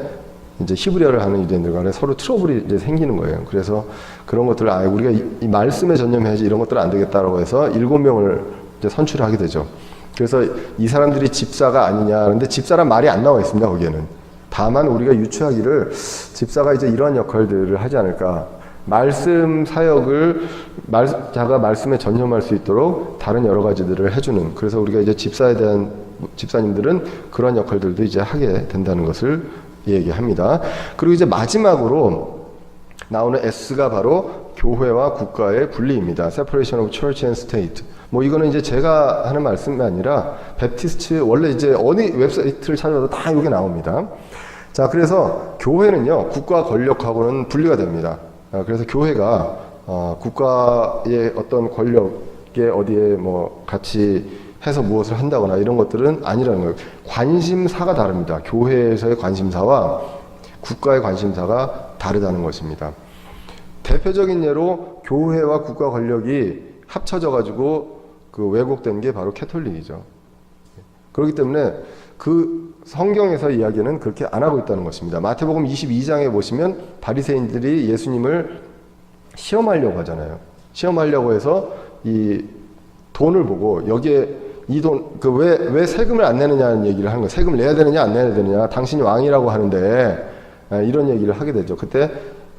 이제 히브리어를 하는 유대인들 간에 서로 트러블이 이제 생기는 거예요. 그래서 그런 것들을 우리가 이 말씀에 전념해야지 이런 것들은 안 되겠다라고 해서 7명을 이제 선출하게 되죠. 그래서 이 사람들이 집사가 아니냐. 그런데 집사란 말이 안 나와 있습니다. 거기에는. 다만 우리가 유추하기를 집사가 이제 이러한 역할들을 하지 않을까. 말씀 사역을 자가 말씀에 전념할 수 있도록 다른 여러 가지들을 해주는, 그래서 우리가 이제 집사에 대한 집사님들은 그런 역할들도 이제 하게 된다는 것을 얘기합니다. 그리고 이제 마지막으로 나오는 S가 바로 교회와 국가의 분리입니다. Separation of Church and State. 뭐 이거는 이제 제가 하는 말씀이 아니라 베프티스트 원래 이제 어느 웹사이트를 찾아도 다 이게 나옵니다. 자, 그래서 교회는요 국가 권력하고는 분리가 됩니다. 그래서 교회가 국가의 어떤 권력에 어디에 뭐 같이 해서 무엇을 한다거나 이런 것들은 아니라는 거예요. 관심사가 다릅니다. 교회에서의 관심사와 국가의 관심사가 다르다는 것입니다. 대표적인 예로 교회와 국가 권력이 합쳐져 가지고 그 왜곡된 게 바로 캐톨릭이죠. 그렇기 때문에 그 성경에서 이야기는 그렇게 안 하고 있다는 것입니다. 마태복음 22장에 보시면 바리새인들이 예수님을 시험하려고 하잖아요. 시험하려고 해서 이 돈을 보고 여기에 이 돈, 그 왜 세금을 안 내느냐는 얘기를 하는 거예요. 세금을 내야 되느냐 안 내야 되느냐. 당신이 왕이라고 하는데 이런 얘기를 하게 되죠. 그때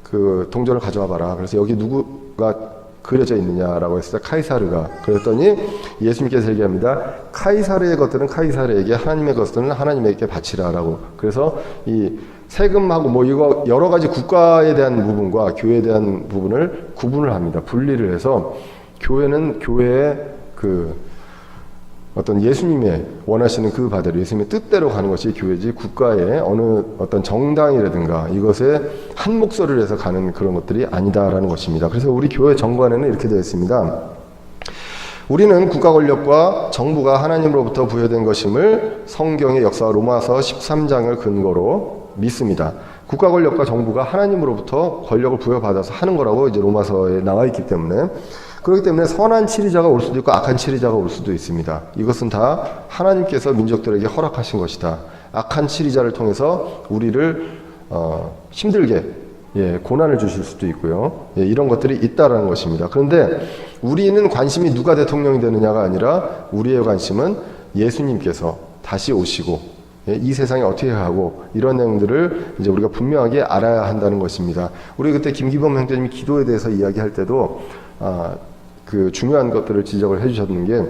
그 동전을 가져와 봐라. 그래서 여기 누구가 그려져 있느냐라고 했을 때 카이사르가. 그랬더니 예수님께서 얘기합니다. 카이사르의 것들은 카이사르에게, 하나님의 것들은 하나님에게 바치라라고. 그래서 이 세금하고 뭐 이거 여러 가지 국가에 대한 부분과 교회에 대한 부분을 구분을 합니다. 분리를 해서 교회는 교회의 그 어떤 예수님의 원하시는 그 바대로 예수님의 뜻대로 가는 것이 교회지, 국가의 어느 어떤 정당이라든가 이것에 한 목소리를 해서 가는 그런 것들이 아니다라는 것입니다. 그래서 우리 교회 정관에는 이렇게 되어 있습니다. 우리는 국가 권력과 정부가 하나님으로부터 부여된 것임을 성경의 역사 로마서 13장을 근거로 믿습니다. 국가 권력과 정부가 하나님으로부터 권력을 부여받아서 하는 거라고 이제 로마서에 나와 있기 때문에, 그렇기 때문에 선한 치리자가 올 수도 있고 악한 치리자가 올 수도 있습니다. 이것은 다 하나님께서 민족들에게 허락하신 것이다. 악한 치리자를 통해서 우리를 힘들게 고난을 주실 수도 있고요. 이런 것들이 있다라는 것입니다. 그런데 우리는 관심이 누가 대통령이 되느냐가 아니라 우리의 관심은 예수님께서 다시 오시고 이 세상에 어떻게 하고 이런 내용들을 이제 우리가 분명하게 알아야 한다는 것입니다. 우리 그때 김기범 형제님이 기도에 대해서 이야기할 때도 그 중요한 것들을 지적을 해주셨는 게,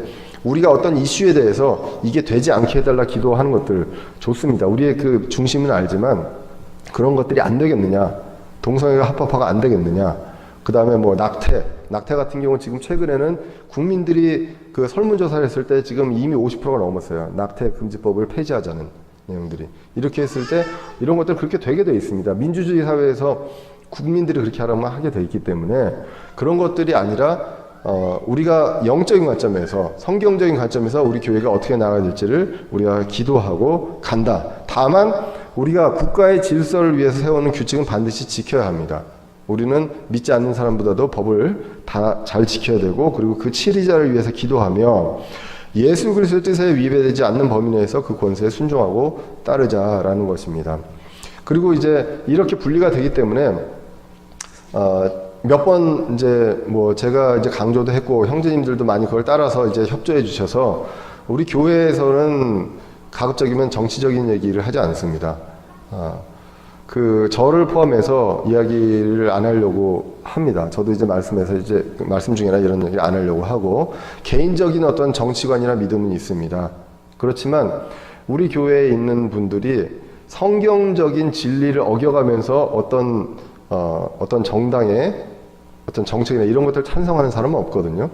우리가 어떤 이슈에 대해서 이게 되지 않게 해달라 기도하는 것들 좋습니다. 우리의 그 중심은 알지만 그런 것들이 안 되겠느냐, 동성애가 합법화가 안 되겠느냐, 그 다음에 뭐 낙태 같은 경우는 지금 최근에는 국민들이 그 설문조사를 했을 때 지금 이미 50%가 넘었어요. 낙태 금지법을 폐지하자는 내용들이. 이렇게 했을 때 이런 것들 그렇게 되게 돼 있습니다. 민주주의 사회에서 국민들이 그렇게 하라면 하게 돼 있기 때문에, 그런 것들이 아니라 우리가 영적인 관점에서, 성경적인 관점에서 우리 교회가 어떻게 나가야 될지를 우리가 기도하고 간다. 다만 우리가 국가의 질서를 위해서 세우는 규칙은 반드시 지켜야 합니다. 우리는 믿지 않는 사람보다도 법을 다 잘 지켜야 되고, 그리고 그 치리자를 위해서 기도하며 예수 그리스도의 뜻에 위배되지 않는 범위 내에서 그 권세에 순종하고 따르자라는 것입니다. 그리고 이제 이렇게 분리가 되기 때문에 몇 번 이제 뭐 제가 이제 강조도 했고 형제님들도 많이 그걸 따라서 이제 협조해 주셔서, 우리 교회에서는 가급적이면 정치적인 얘기를 하지 않습니다. 그 저를 포함해서 이야기를 안 하려고 합니다. 저도 이제 말씀에서 이제 말씀 중이나 이런 얘기를 안 하려고 하고, 개인적인 어떤 정치관이나 믿음은 있습니다. 그렇지만 우리 교회에 있는 분들이 성경적인 진리를 어겨가면서 어떤 정당의 어떤 정책이나 이런 것들 찬성하는 사람은 없거든요.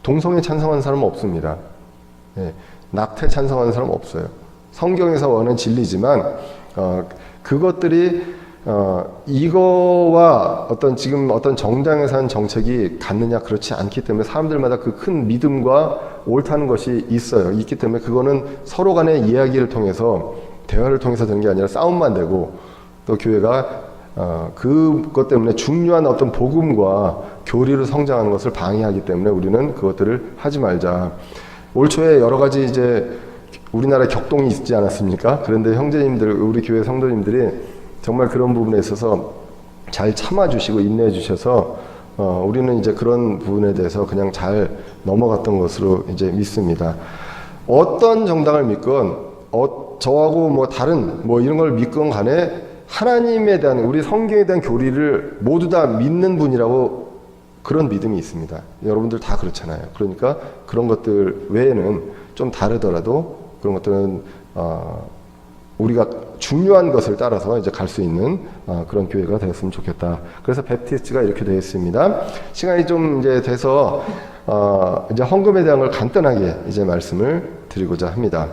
동성애 찬성하는 사람은 없습니다. 낙태 찬성하는 사람은 없어요. 성경에서 원하는 진리지만 그것들이 이거와 지금 어떤 정당에서 하는 정책이 같느냐, 그렇지 않기 때문에 사람들마다 그 큰 믿음과 옳다는 것이 있기 때문에 그거는 서로 간의 이야기를 통해서, 대화를 통해서 되는 게 아니라 싸움만 되고, 또 교회가 그것 때문에 중요한 어떤 복음과 교리로 성장하는 것을 방해하기 때문에 우리는 그것들을 하지 말자. 올 초에 여러 가지 이제 우리나라에 격동이 있지 않았습니까? 그런데 형제님들, 우리 교회 성도님들이 정말 그런 부분에 있어서 잘 참아주시고 인내해 주셔서 우리는 이제 그런 부분에 대해서 그냥 잘 넘어갔던 것으로 이제 믿습니다. 어떤 정당을 믿건 저하고 뭐 다른 뭐 이런 걸 믿건 간에 하나님에 대한, 우리 성경에 대한 교리를 모두 다 믿는 분이라고 그런 믿음이 있습니다. 여러분들 다 그렇잖아요. 그러니까 그런 것들 외에는 좀 다르더라도 그런 것들은 우리가 중요한 것을 따라서 이제 갈 수 있는 그런 교회가 되었으면 좋겠다. 그래서 베프티스트가 이렇게 되어 있습니다. 시간이 좀 이제 돼서 이제 헌금에 대한 걸 간단하게 이제 말씀을 드리고자 합니다.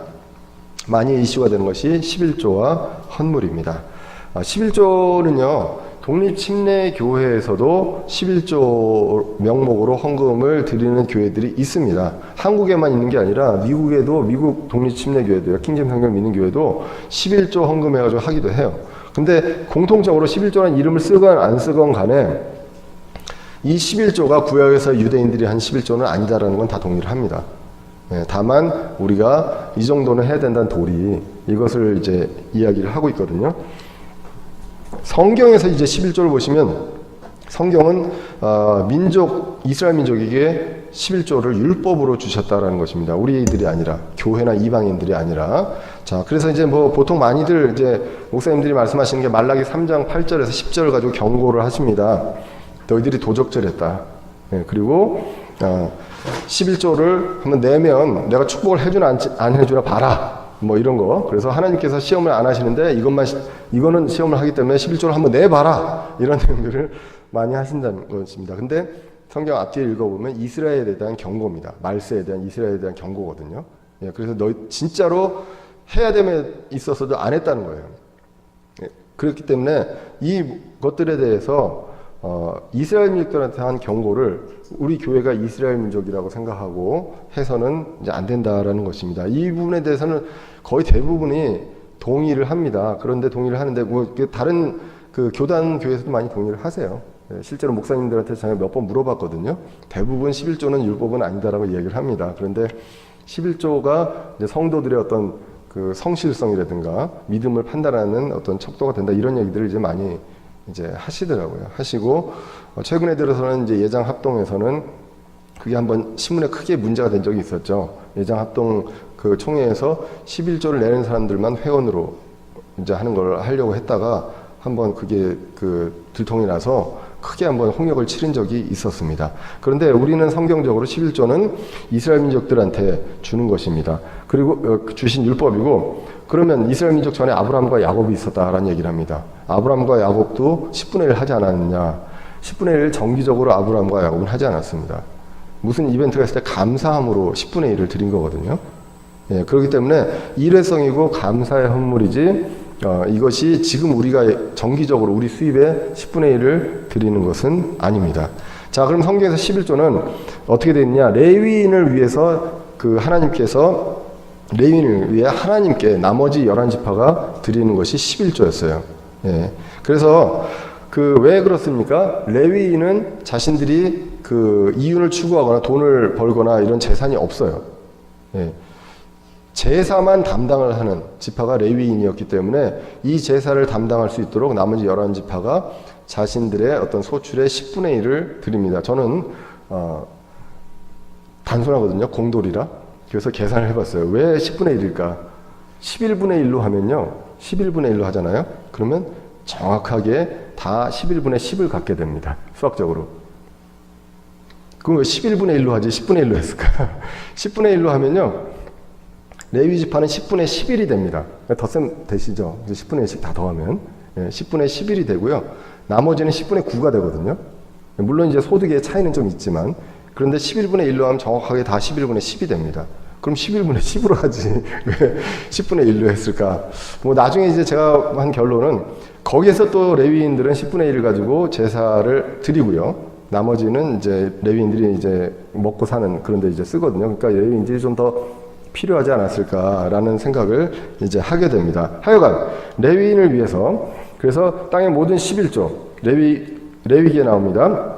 많이 이슈가 되는 것이 11조와 헌물입니다. 11조는요, 독립침례교회에서도 11조 명목으로 헌금을 드리는 교회들이 있습니다. 한국에만 있는 게 아니라 미국에도, 미국 독립침례교회도요, 킹제임스 성경을 믿는 교회도 11조 헌금해가지고 하기도 해요. 근데 공통적으로 11조라는 이름을 쓰건 안 쓰건 간에 이 11조가 구약에서 유대인들이 한 11조는 아니다라는 건 다 동의를 합니다. 다만 우리가 이 정도는 해야 된다는 도리, 이것을 이제 이야기를 하고 있거든요. 성경에서 이제 11조를 보시면, 성경은 이스라엘 민족에게 11조를 율법으로 주셨다라는 것입니다. 우리들이 아니라, 교회나 이방인들이 아니라. 자, 그래서 이제 뭐 보통 많이들 이제 목사님들이 말씀하시는 게 말라기 3장 8절에서 10절을 가지고 경고를 하십니다. 너희들이 도적질했다. 그리고 11조를 한번 내면 내가 축복을 해주나 안 해주나 봐라. 뭐 이런 거. 그래서 하나님께서 시험을 안 하시는데 이거는 시험을 하기 때문에 11조를 한번 내봐라. 이런 내용들을 많이 하신다는 것입니다. 근데 성경 앞뒤에 읽어보면 이스라엘에 대한 경고입니다. 말세에 대한, 이스라엘에 대한 경고거든요. 그래서 너희 진짜로 해야 됨에 있어서도 안 했다는 거예요. 그렇기 때문에 이 것들에 대해서 이스라엘 민족들한테 한 경고를 우리 교회가 이스라엘 민족이라고 생각하고 해서는 이제 안 된다라는 것입니다. 이 부분에 대해서는 거의 대부분이 동의를 합니다. 그런데 동의를 하는데 뭐 다른 그 교단 교회에서도 많이 동의를 하세요. 실제로 목사님들한테 제가 몇 번 물어봤거든요. 대부분 11조는 율법은 아니다라고 이야기를 합니다. 그런데 11조가 이제 성도들의 어떤 그 성실성이라든가 믿음을 판단하는 어떤 척도가 된다 이런 얘기들을 이제 많이 이제 하시더라고요. 하시고 최근에 들어서는 이제 예장 합동에서는 그게 한번 신문에 크게 문제가 된 적이 있었죠. 예장 합동 그 총회에서 11조를 내는 사람들만 회원으로 이제 하는 걸 하려고 했다가 한번 그게 그 들통이 나서 크게 한번 홍역을 치른 적이 있었습니다. 그런데 우리는 성경적으로 11조는 이스라엘 민족들한테 주는 것입니다. 그리고 주신 율법이고, 그러면 이스라엘 민족 전에 아브라함과 야곱이 있었다라는 얘기를 합니다. 아브라함과 야곱도 10분의 1 하지 않았느냐? 10분의 1 정기적으로 아브라함과 야곱은 하지 않았습니다. 무슨 이벤트가 있을 때 감사함으로 10분의 1을 드린 거거든요. 예, 그렇기 때문에 일회성이고 감사의 헌물이지 이것이 지금 우리가 정기적으로 우리 수입의 10분의 1을 드리는 것은 아닙니다. 자, 그럼 성경에서 11조는 어떻게 되어 있느냐? 레위인을 위해서 그 하나님께서 레위인을 위해 하나님께 나머지 11지파가 드리는 것이 11조였어요. 예. 그래서 그 왜 그렇습니까? 레위인은 자신들이 그 이윤을 추구하거나 돈을 벌거나 이런 재산이 없어요. 예. 제사만 담당을 하는 지파가 레위인이었기 때문에 이 제사를 담당할 수 있도록 나머지 11지파가 자신들의 어떤 소출의 10분의 1을 드립니다. 저는 단순하거든요. 공돌이라. 그래서 계산을 해봤어요. 왜 10분의 1일까? 11분의 1로 하면요. 11분의 1로 하잖아요. 그러면 정확하게 다 11분의 10을 갖게 됩니다. 수학적으로. 그럼 왜 11분의 1로 하지 10분의 1로 했을까? 10분의 1로 하면요. 레위 지파는 10분의 11이 됩니다. 덧셈 되시죠? 10분의 1씩 다 더하면 10분의 11이 되고요. 나머지는 10분의 9가 되거든요. 물론 이제 소득의 차이는 좀 있지만, 그런데 11분의 1로 하면 정확하게 다 11분의 10이 됩니다. 그럼 11분의 10으로 하지 왜 10분의 1로 했을까? 뭐 나중에 이제 제가 한 결론은 거기에서 또 레위인들은 10분의 1을 가지고 제사를 드리고요. 나머지는 이제 레위인들이 이제 먹고 사는 그런 데 이제 쓰거든요. 그러니까 레위인들이 좀 더 필요하지 않았을까라는 생각을 이제 하게 됩니다. 하여간 레위인을 위해서, 그래서 땅의 모든 11조 레위기에 나옵니다.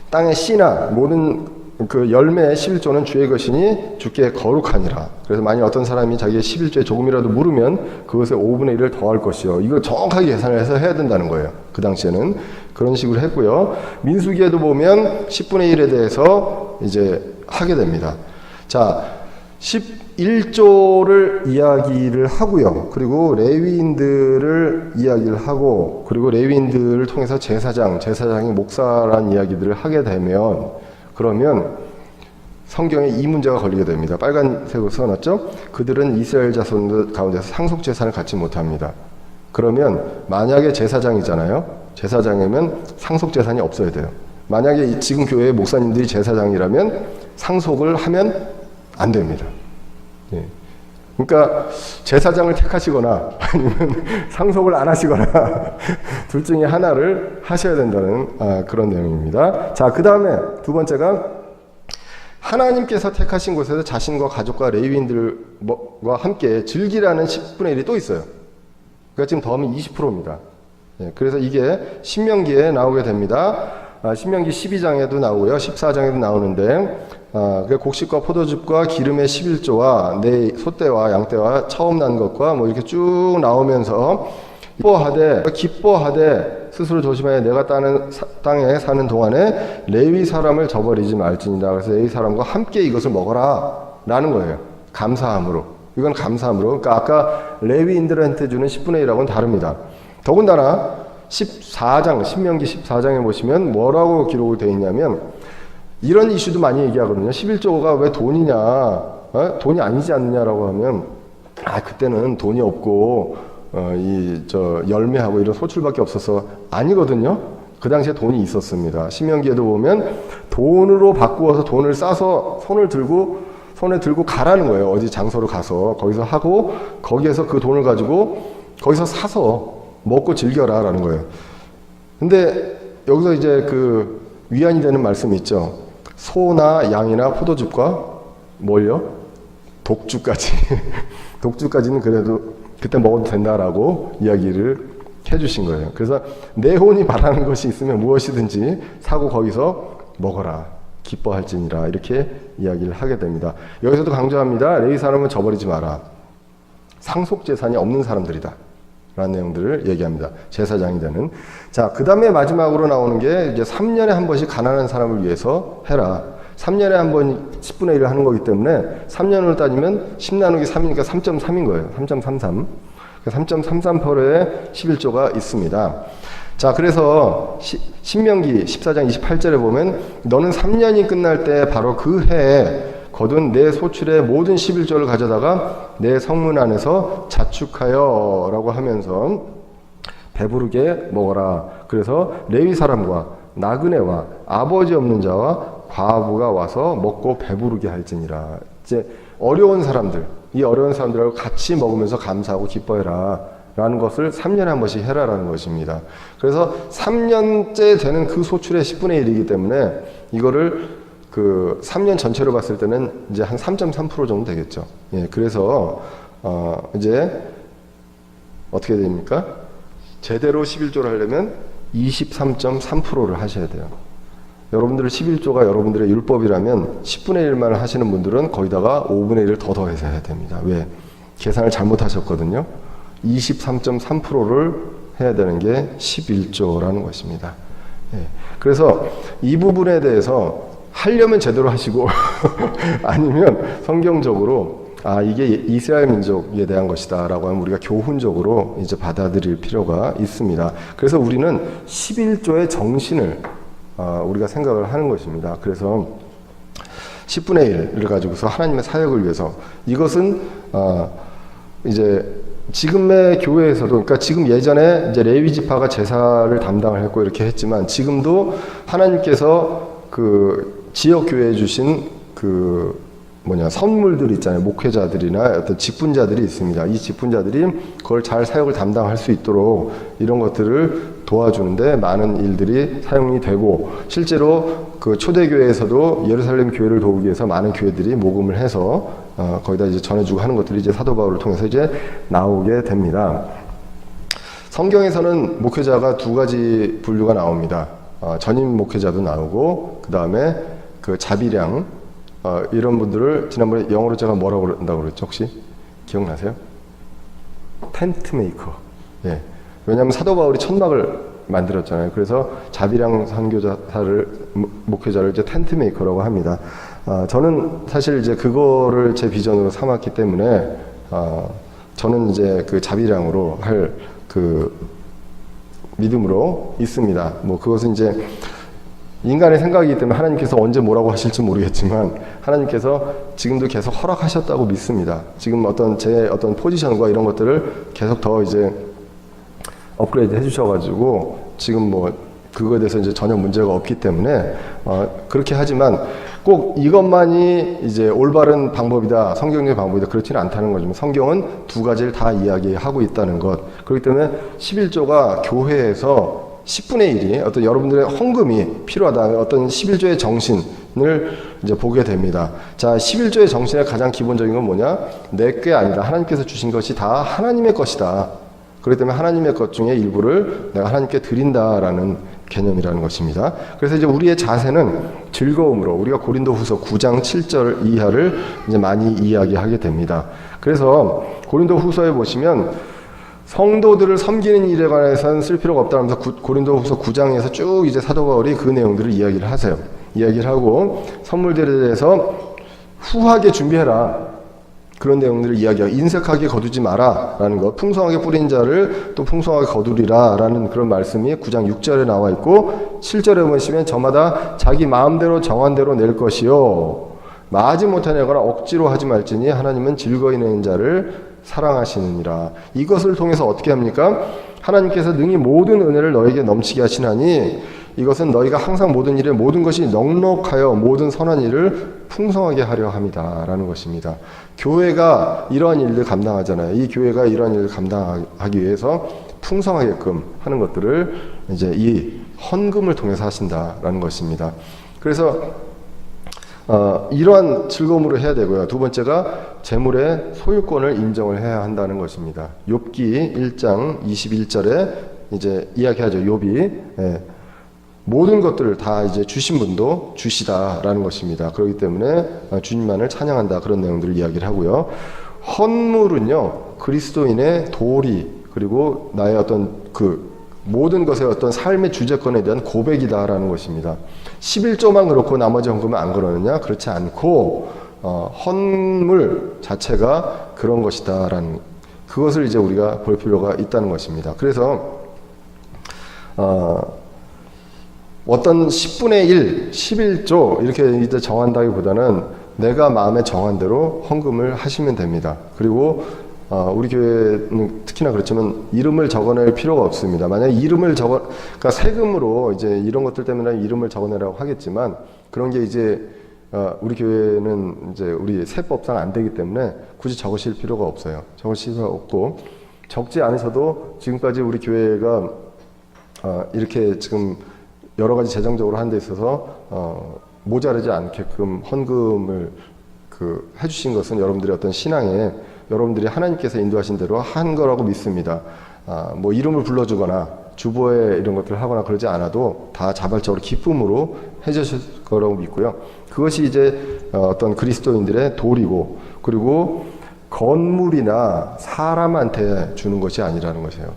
땅의 씨나 모든 그 열매의 11조는 주의 것이니 주께 거룩하니라. 그래서 만약 어떤 사람이 자기의 11조에 조금이라도 물으면 그것의 5분의 1을 더할 것이요. 이걸 정확하게 계산을 해서 해야 된다는 거예요. 그 당시에는 그런 식으로 했고요. 민수기에도 보면 10분의 1에 대해서 이제 하게 됩니다. 자, 11조를 이야기를 하고요. 그리고 레위인들을 이야기를 하고, 그리고 레위인들을 통해서 제사장이 목사라는 이야기들을 하게 되면, 그러면 성경에 이 문제가 걸리게 됩니다. 빨간색으로 써놨죠? 그들은 이스라엘 자손 가운데서 상속 재산을 갖지 못합니다. 그러면 만약에 제사장이잖아요. 제사장이면 상속 재산이 없어야 돼요. 만약에 지금 교회의 목사님들이 제사장이라면 상속을 하면 안 됩니다. 예. 그러니까 제사장을 택하시거나 아니면 상속을 안 하시거나 둘 중에 하나를 하셔야 된다는 그런 내용입니다. 자, 그 다음에 두 번째가 하나님께서 택하신 곳에서 자신과 가족과 레위인들과 함께 즐기라는 10분의 1이 또 있어요. 그러니까 지금 더하면 20%입니다. 예, 그래서 이게 신명기에 나오게 됩니다. 신명기 12장에도 나오고요. 14장에도 나오는데 곡식과 포도즙과 기름의 11조와 내 소떼와 양떼와 처음 난 것과 뭐 이렇게 쭉 나오면서 기뻐하되 스스로 조심하여 내가 땅에 사는 동안에 레위 사람을 저버리지 말지니라. 그래서 레위 사람과 함께 이것을 먹어라 라는 거예요. 감사함으로. 이건 감사함으로. 그러니까 아까 레위인들한테 주는 10분의 1하고는 다릅니다. 더군다나 14장, 신명기 14장에 보시면 뭐라고 기록을 되어 있냐면 이런 이슈도 많이 얘기하거든요. 11조가 왜 돈이냐, 돈이 아니지 않느냐라고 하면 그때는 돈이 없고 열매하고 이런 소출밖에 없어서 아니거든요. 그 당시에 돈이 있었습니다. 신명기에도 보면 돈으로 바꾸어서 돈을 싸서 손에 들고 가라는 거예요. 어디 장소로 가서 거기서 하고 거기에서 그 돈을 가지고 거기서 사서 먹고 즐겨라 라는 거예요. 근데 여기서 이제 그 위안이 되는 말씀이 있죠. 소나 양이나 포도즙과 뭘요? 독주까지. 독주까지는 그래도 그때 먹어도 된다라고 이야기를 해주신 거예요. 그래서 내 혼이 바라는 것이 있으면 무엇이든지 사고 거기서 먹어라. 기뻐할지니라. 이렇게 이야기를 하게 됩니다. 여기서도 강조합니다. 레위 사람은 저버리지 마라. 상속재산이 없는 사람들이다. 라는 내용들을 얘기합니다. 제사장이 되는. 자, 그 다음에 마지막으로 나오는 게 이제 3년에 한 번씩 가난한 사람을 위해서 해라. 3년에 한 번 10분의 1을 하는 거기 때문에 3년으로 따지면 10 나누기 3이니까 3.3인 거예요. 3.33. 3.33%의 11조가 있습니다. 자, 그래서 신명기 14장 28절에 보면 너는 3년이 끝날 때 바로 그 해에 거둔 내 소출의 모든 11조를 가져다가 내 성문 안에서 자축하여 라고 하면서 배부르게 먹어라. 그래서 레위 사람과 나그네와 아버지 없는 자와 과부가 와서 먹고 배부르게 할지니라. 이제 어려운 사람들, 이 어려운 사람들하고 같이 먹으면서 감사하고 기뻐해라 라는 것을 3년에 한 번씩 해라라는 것입니다. 그래서 3년째 되는 그 소출의 10분의 1이기 때문에 이거를 그 3년 전체로 봤을 때는 이제 한 3.3% 정도 되겠죠. 예, 그래서 이제 어떻게 됩니까? 제대로 11조를 하려면 23.3%를 하셔야 돼요. 여러분들 11조가 여러분들의 율법이라면 10분의 1만 하시는 분들은 거기다가 5분의 1을 더 더해서 해야 됩니다. 왜? 계산을 잘못하셨거든요. 23.3%를 해야 되는 게 11조라는 것입니다. 예, 그래서 이 부분에 대해서 하려면 제대로 하시고 아니면 성경적으로 이게 이스라엘 민족에 대한 것이다 라고 하면 우리가 교훈적으로 이제 받아들일 필요가 있습니다. 그래서 우리는 11조의 정신을 우리가 생각을 하는 것입니다. 그래서 10분의 1을 가지고서 하나님의 사역을 위해서 이것은 이제 지금의 교회에서도, 그러니까 지금 예전에 이제 레위 지파가 제사를 담당을 했고 이렇게 했지만 지금도 하나님께서 그 지역 교회에 주신 그 선물들 있잖아요. 목회자들이나 어떤 직분자들이 있습니다. 이 직분자들이 그걸 잘 사역을 담당할 수 있도록 이런 것들을 도와주는데 많은 일들이 사용이 되고, 실제로 그 초대교회에서도 예루살렘 교회를 도우기 위해서 많은 교회들이 모금을 해서 거기다 이제 전해주고 하는 것들이 이제 사도 바울을 통해서 이제 나오게 됩니다. 성경에서는 목회자가 두 가지 분류가 나옵니다. 전임 목회자도 나오고, 그 다음에 그 자비량, 이런 분들을 지난번에 영어로 제가 뭐라고 그런다고 그랬죠? 혹시 기억나세요? 텐트 메이커. 예. 왜냐하면 사도 바울이 천막을 만들었잖아요. 그래서 자비량 선교사를, 목회자를 이제 텐트 메이커라고 합니다. 저는 사실 이제 그거를 제 비전으로 삼았기 때문에 저는 이제 그 자비량으로 할 그 믿음으로 있습니다. 그것은 이제 인간의 생각이기 때문에 하나님께서 언제 뭐라고 하실지 모르겠지만 하나님께서 지금도 계속 허락하셨다고 믿습니다. 지금 제 어떤 포지션과 이런 것들을 계속 더 이제 업그레이드 해주셔가지고 지금 그거에 대해서 이제 전혀 문제가 없기 때문에 그렇게 하지만 꼭 이것만이 이제 올바른 방법이다, 성경적인 방법이다, 그렇지는 않다는 거죠. 성경은 두 가지를 다 이야기하고 있다는 것. 그렇기 때문에 11조가 교회에서 10분의 1이 어떤 여러분들의 헌금이 필요하다, 어떤 11조의 정신을 이제 보게 됩니다. 자, 11조의 정신의 가장 기본적인 건 뭐냐? 내 게 아니다. 하나님께서 주신 것이 다 하나님의 것이다. 그렇기 때문에 하나님의 것 중에 일부를 내가 하나님께 드린다라는 개념이라는 것입니다. 그래서 이제 우리의 자세는 즐거움으로, 우리가 고린도후서 9장 7절 이하를 이제 많이 이야기하게 됩니다. 그래서 고린도후서에 보시면 성도들을 섬기는 일에 관해서는 쓸 필요가 없다면서 고린도후서 9장에서 쭉 이제 사도 바울이 그 내용들을 이야기를 하세요. 이야기를 하고 선물들에 대해서 후하게 준비해라, 그런 내용들을 이야기하고, 인색하게 거두지 마라 라는 것, 풍성하게 뿌린 자를 또 풍성하게 거두리라 라는 그런 말씀이 9장 6절에 나와 있고, 7절에 보시면 저마다 자기 마음대로 정한 대로 낼 것이요 마지 못하내거나 억지로 하지 말지니 하나님은 즐거이 내는 자를 사랑하시느니라. 이것을 통해서 어떻게 합니까? 하나님께서 능히 모든 은혜를 너에게 넘치게 하시나니 이것은 너희가 항상 모든 일에 모든 것이 넉넉하여 모든 선한 일을 풍성하게 하려 함이다 라는 것입니다. 교회가 이러한 일을 감당하잖아요. 이 교회가 이러한 일을 감당하기 위해서 풍성하게끔 하는 것들을 이제 이 헌금을 통해서 하신다라는 것입니다. 그래서 이러한 즐거움으로 해야 되고요. 두 번째가 재물의 소유권을 인정을 해야 한다는 것입니다. 욥기 1장 21절에 이제 이야기하죠. 욥이 모든 것들을 다 이제 주신 분도 주시다라는 것입니다. 그렇기 때문에 주님만을 찬양한다, 그런 내용들을 이야기를 하고요. 헌물은요, 그리스도인의 도리, 그리고 나의 어떤 그 모든 것의 어떤 삶의 주제권에 대한 고백이다라는 것입니다. 11조만 그렇고 나머지 헌금은 안 그러느냐? 그렇지 않고 헌물 자체가 그런 것이다라는, 그것을 이제 우리가 볼 필요가 있다는 것입니다. 그래서 어떤 10분의 1, 11조 이렇게 이제 정한다기보다는 내가 마음에 정한 대로 헌금을 하시면 됩니다. 그리고 우리 교회는 특히나 그렇지만 이름을 적어낼 필요가 없습니다. 만약에 이름을 그러니까 세금으로 이제 이런 것들 때문에 이름을 적어내라고 하겠지만, 그런 게 이제 우리 교회는 이제 우리 세법상 안 되기 때문에 굳이 적으실 필요가 없어요. 적으실 필요가 없고, 적지 않으셔도 지금까지 우리 교회가 이렇게 지금 여러 가지 재정적으로 하는 데 있어서 모자르지 않게끔 헌금을 해주신 것은 여러분들의 어떤 신앙에 여러분들이 하나님께서 인도하신 대로 한 거라고 믿습니다. 뭐 이름을 불러주거나 주보에 이런 것들을 하거나 그러지 않아도 다 자발적으로 기쁨으로 해주실 거라고 믿고요. 그것이 이제 어떤 그리스도인들의 도리고, 그리고 건물이나 사람한테 주는 것이 아니라는 것이에요.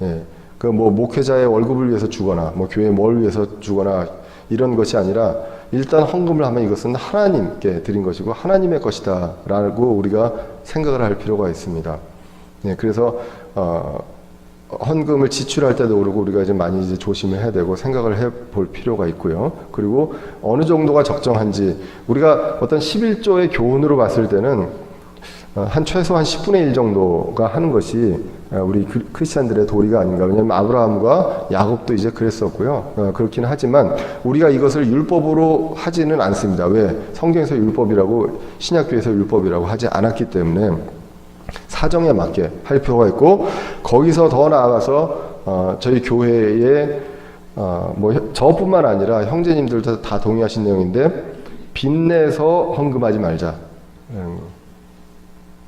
예. 그 뭐 목회자의 월급을 위해서 주거나 뭐 교회 뭘 위해서 주거나 이런 것이 아니라, 일단 헌금을 하면 이것은 하나님께 드린 것이고 하나님의 것이다 라고 우리가 생각을 할 필요가 있습니다. 네, 그래서 헌금을 지출할 때도 그러고 우리가 이제 많이 이제 조심을 해야 되고 생각을 해볼 필요가 있고요. 그리고 어느 정도가 적정한지, 우리가 어떤 11조의 교훈으로 봤을 때는 최소한 10분의 1 정도가 하는 것이 우리 크리스찬들의 도리가 아닌가. 왜냐하면 아브라함과 야곱도 이제 그랬었고요. 그렇긴 하지만 우리가 이것을 율법으로 하지는 않습니다. 왜? 성경에서 율법이라고, 신약교에서 율법이라고 하지 않았기 때문에 사정에 맞게 할 필요가 있고, 거기서 더 나아가서 저희 교회에 뭐 저뿐만 아니라 형제님들도 다 동의하신 내용인데, 빚내서 헌금하지 말자.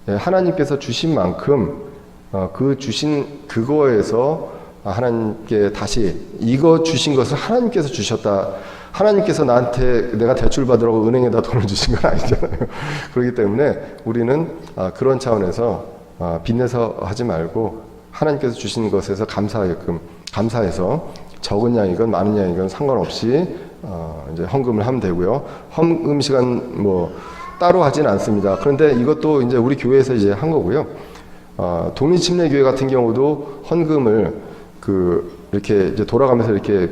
하나님께서 주신 만큼 그 주신 그거에서 하나님께 다시, 이거 주신 것을 하나님께서 주셨다, 하나님께서 나한테 내가 대출 받으라고 은행에다 돈을 주신 건 아니잖아요. 그렇기 때문에 우리는 그런 차원에서 빚내서 하지 말고 하나님께서 주신 것에서 감사해서 적은 양이건 많은 양이건 상관없이 이제 헌금을 하면 되고요. 헌금 시간 뭐 따로 하지는 않습니다. 그런데 이것도 이제 우리 교회에서 이제 한 거고요. 독립침례교회 같은 경우도 헌금을 이렇게 이제 돌아가면서 이렇게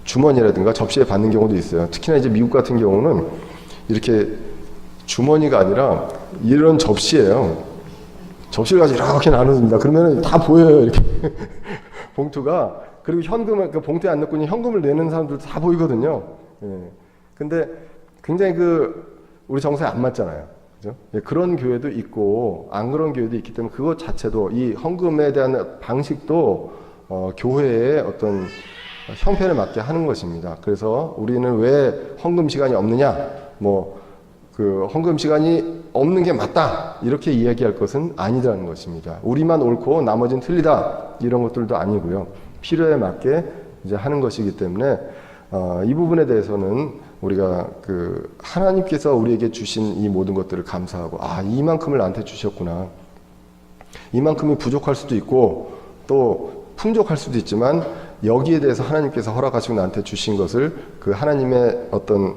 주머니라든가 접시에 받는 경우도 있어요. 특히나 이제 미국 같은 경우는 이렇게 주머니가 아니라 이런 접시예요. 접시를 가지고 이렇게 나눠줍니다. 그러면 다 보여요, 이렇게 봉투가. 그리고 현금을 봉투에 안 넣고 현금을 내는 사람들도 다 보이거든요. 예. 근데 굉장히 우리 정서에 안 맞잖아요. 그죠? 예, 그런 교회도 있고 안 그런 교회도 있기 때문에 그것 자체도, 이 헌금에 대한 방식도 교회의 어떤 형편에 맞게 하는 것입니다. 그래서 우리는 왜 헌금 시간이 없느냐, 헌금 시간이 없는 게 맞다, 이렇게 이야기할 것은 아니라는 것입니다. 우리만 옳고 나머지는 틀리다, 이런 것들도 아니고요. 필요에 맞게 이제 하는 것이기 때문에 이 부분에 대해서는 우리가 하나님께서 우리에게 주신 이 모든 것들을 감사하고, 이만큼을 나한테 주셨구나. 이만큼이 부족할 수도 있고 또 풍족할 수도 있지만, 여기에 대해서 하나님께서 허락하시고 나한테 주신 것을 하나님의 어떤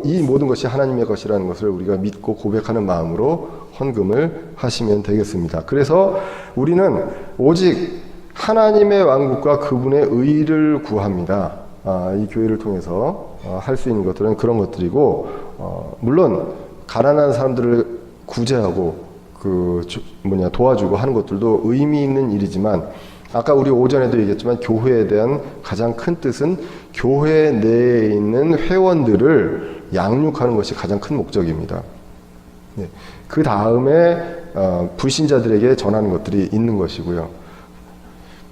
이 모든 것이 하나님의 것이라는 것을 우리가 믿고 고백하는 마음으로 헌금을 하시면 되겠습니다. 그래서 우리는 오직 하나님의 왕국과 그분의 의를 구합니다. 이 교회를 통해서 할 수 있는 것들은 그런 것들이고, 물론 가난한 사람들을 구제하고 도와주고 하는 것들도 의미 있는 일이지만, 아까 우리 오전에도 얘기했지만 교회에 대한 가장 큰 뜻은 교회 내에 있는 회원들을 양육하는 것이 가장 큰 목적입니다. 네. 그 다음에 불신자들에게 전하는 것들이 있는 것이고요.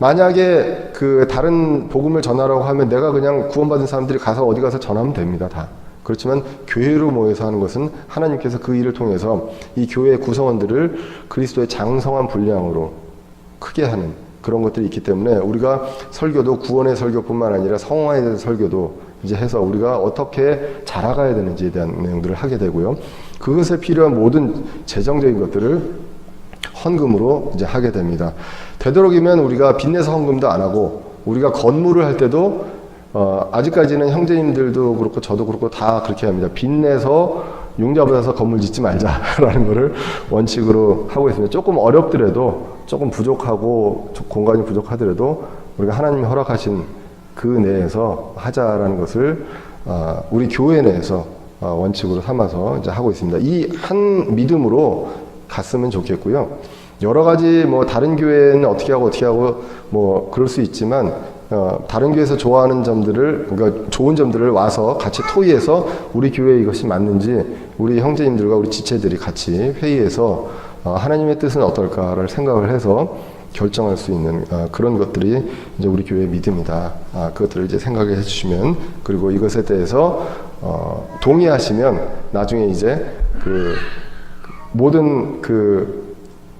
만약에 그 다른 복음을 전하라고 하면 내가 그냥 구원받은 사람들이 가서 어디 가서 전하면 됩니다. 다. 그렇지만 교회로 모여서 하는 것은 하나님께서 그 일을 통해서 이 교회의 구성원들을 그리스도의 장성한 분량으로 크게 하는 그런 것들이 있기 때문에 우리가 설교도 구원의 설교뿐만 아니라 성화에 대한 설교도 이제 해서 우리가 어떻게 자라가야 되는지에 대한 내용들을 하게 되고요. 그것에 필요한 모든 재정적인 것들을 헌금으로 이제 하게 됩니다. 되도록이면 우리가 빚내서 헌금도 안 하고 우리가 건물을 할 때도 아직까지는 형제님들도 그렇고 저도 그렇고 다 그렇게 합니다. 빚내서 융자 받아서 건물 짓지 말자라는 거를 원칙으로 하고 있습니다. 조금 어렵더라도 조금 부족하고 공간이 부족하더라도 우리가 하나님이 허락하신 그 내에서 하자라는 것을 우리 교회 내에서 원칙으로 삼아서 이제 하고 있습니다. 이 한 믿음으로 갔으면 좋겠고요. 여러 가지 뭐 다른 교회는 어떻게 하고 뭐 그럴 수 있지만 다른 교회에서 좋아하는 점들을 그러니까 좋은 점들을 와서 같이 토의해서 우리 교회에 이것이 맞는지 우리 형제님들과 우리 지체들이 같이 회의해서 하나님의 뜻은 어떨까를 생각을 해서 결정할 수 있는 그런 것들이 이제 우리 교회의 믿음이다. 그것들을 이제 생각해 주시면 그리고 이것에 대해서 동의하시면 나중에 이제 그 모든 그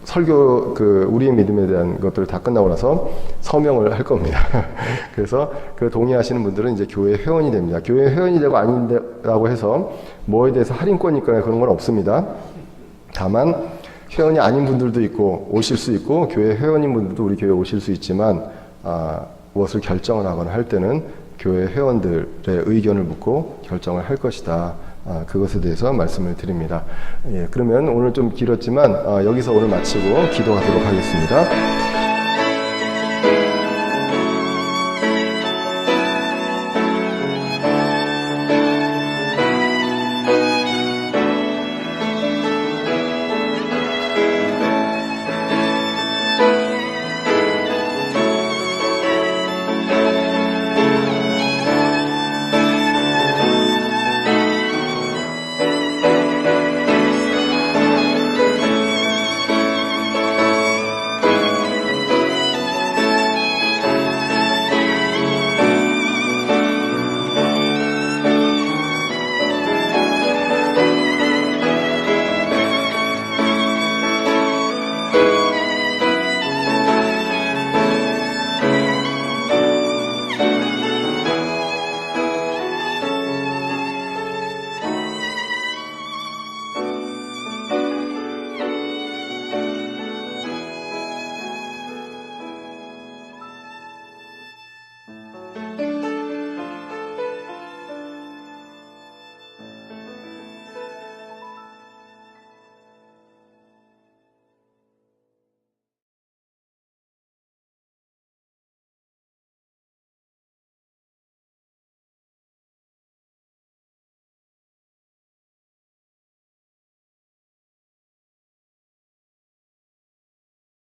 설교 우리의 믿음에 대한 것들을 다 끝나고 나서 서명을 할 겁니다. 그래서 그 동의하시는 분들은 이제 교회 회원이 됩니다. 교회 회원이 되고 아닌데라고 해서 뭐에 대해서 할인권이 있거나 그런 건 없습니다. 다만 회원이 아닌 분들도 있고 오실 수 있고 교회 회원인 분들도 우리 교회에 오실 수 있지만 무엇을 결정을 하거나 할 때는 교회 회원들의 의견을 묻고 결정을 할 것이다. 그것에 대해서 말씀을 드립니다. 예, 그러면 오늘 좀 길었지만 여기서 오늘 마치고 기도하도록 하겠습니다.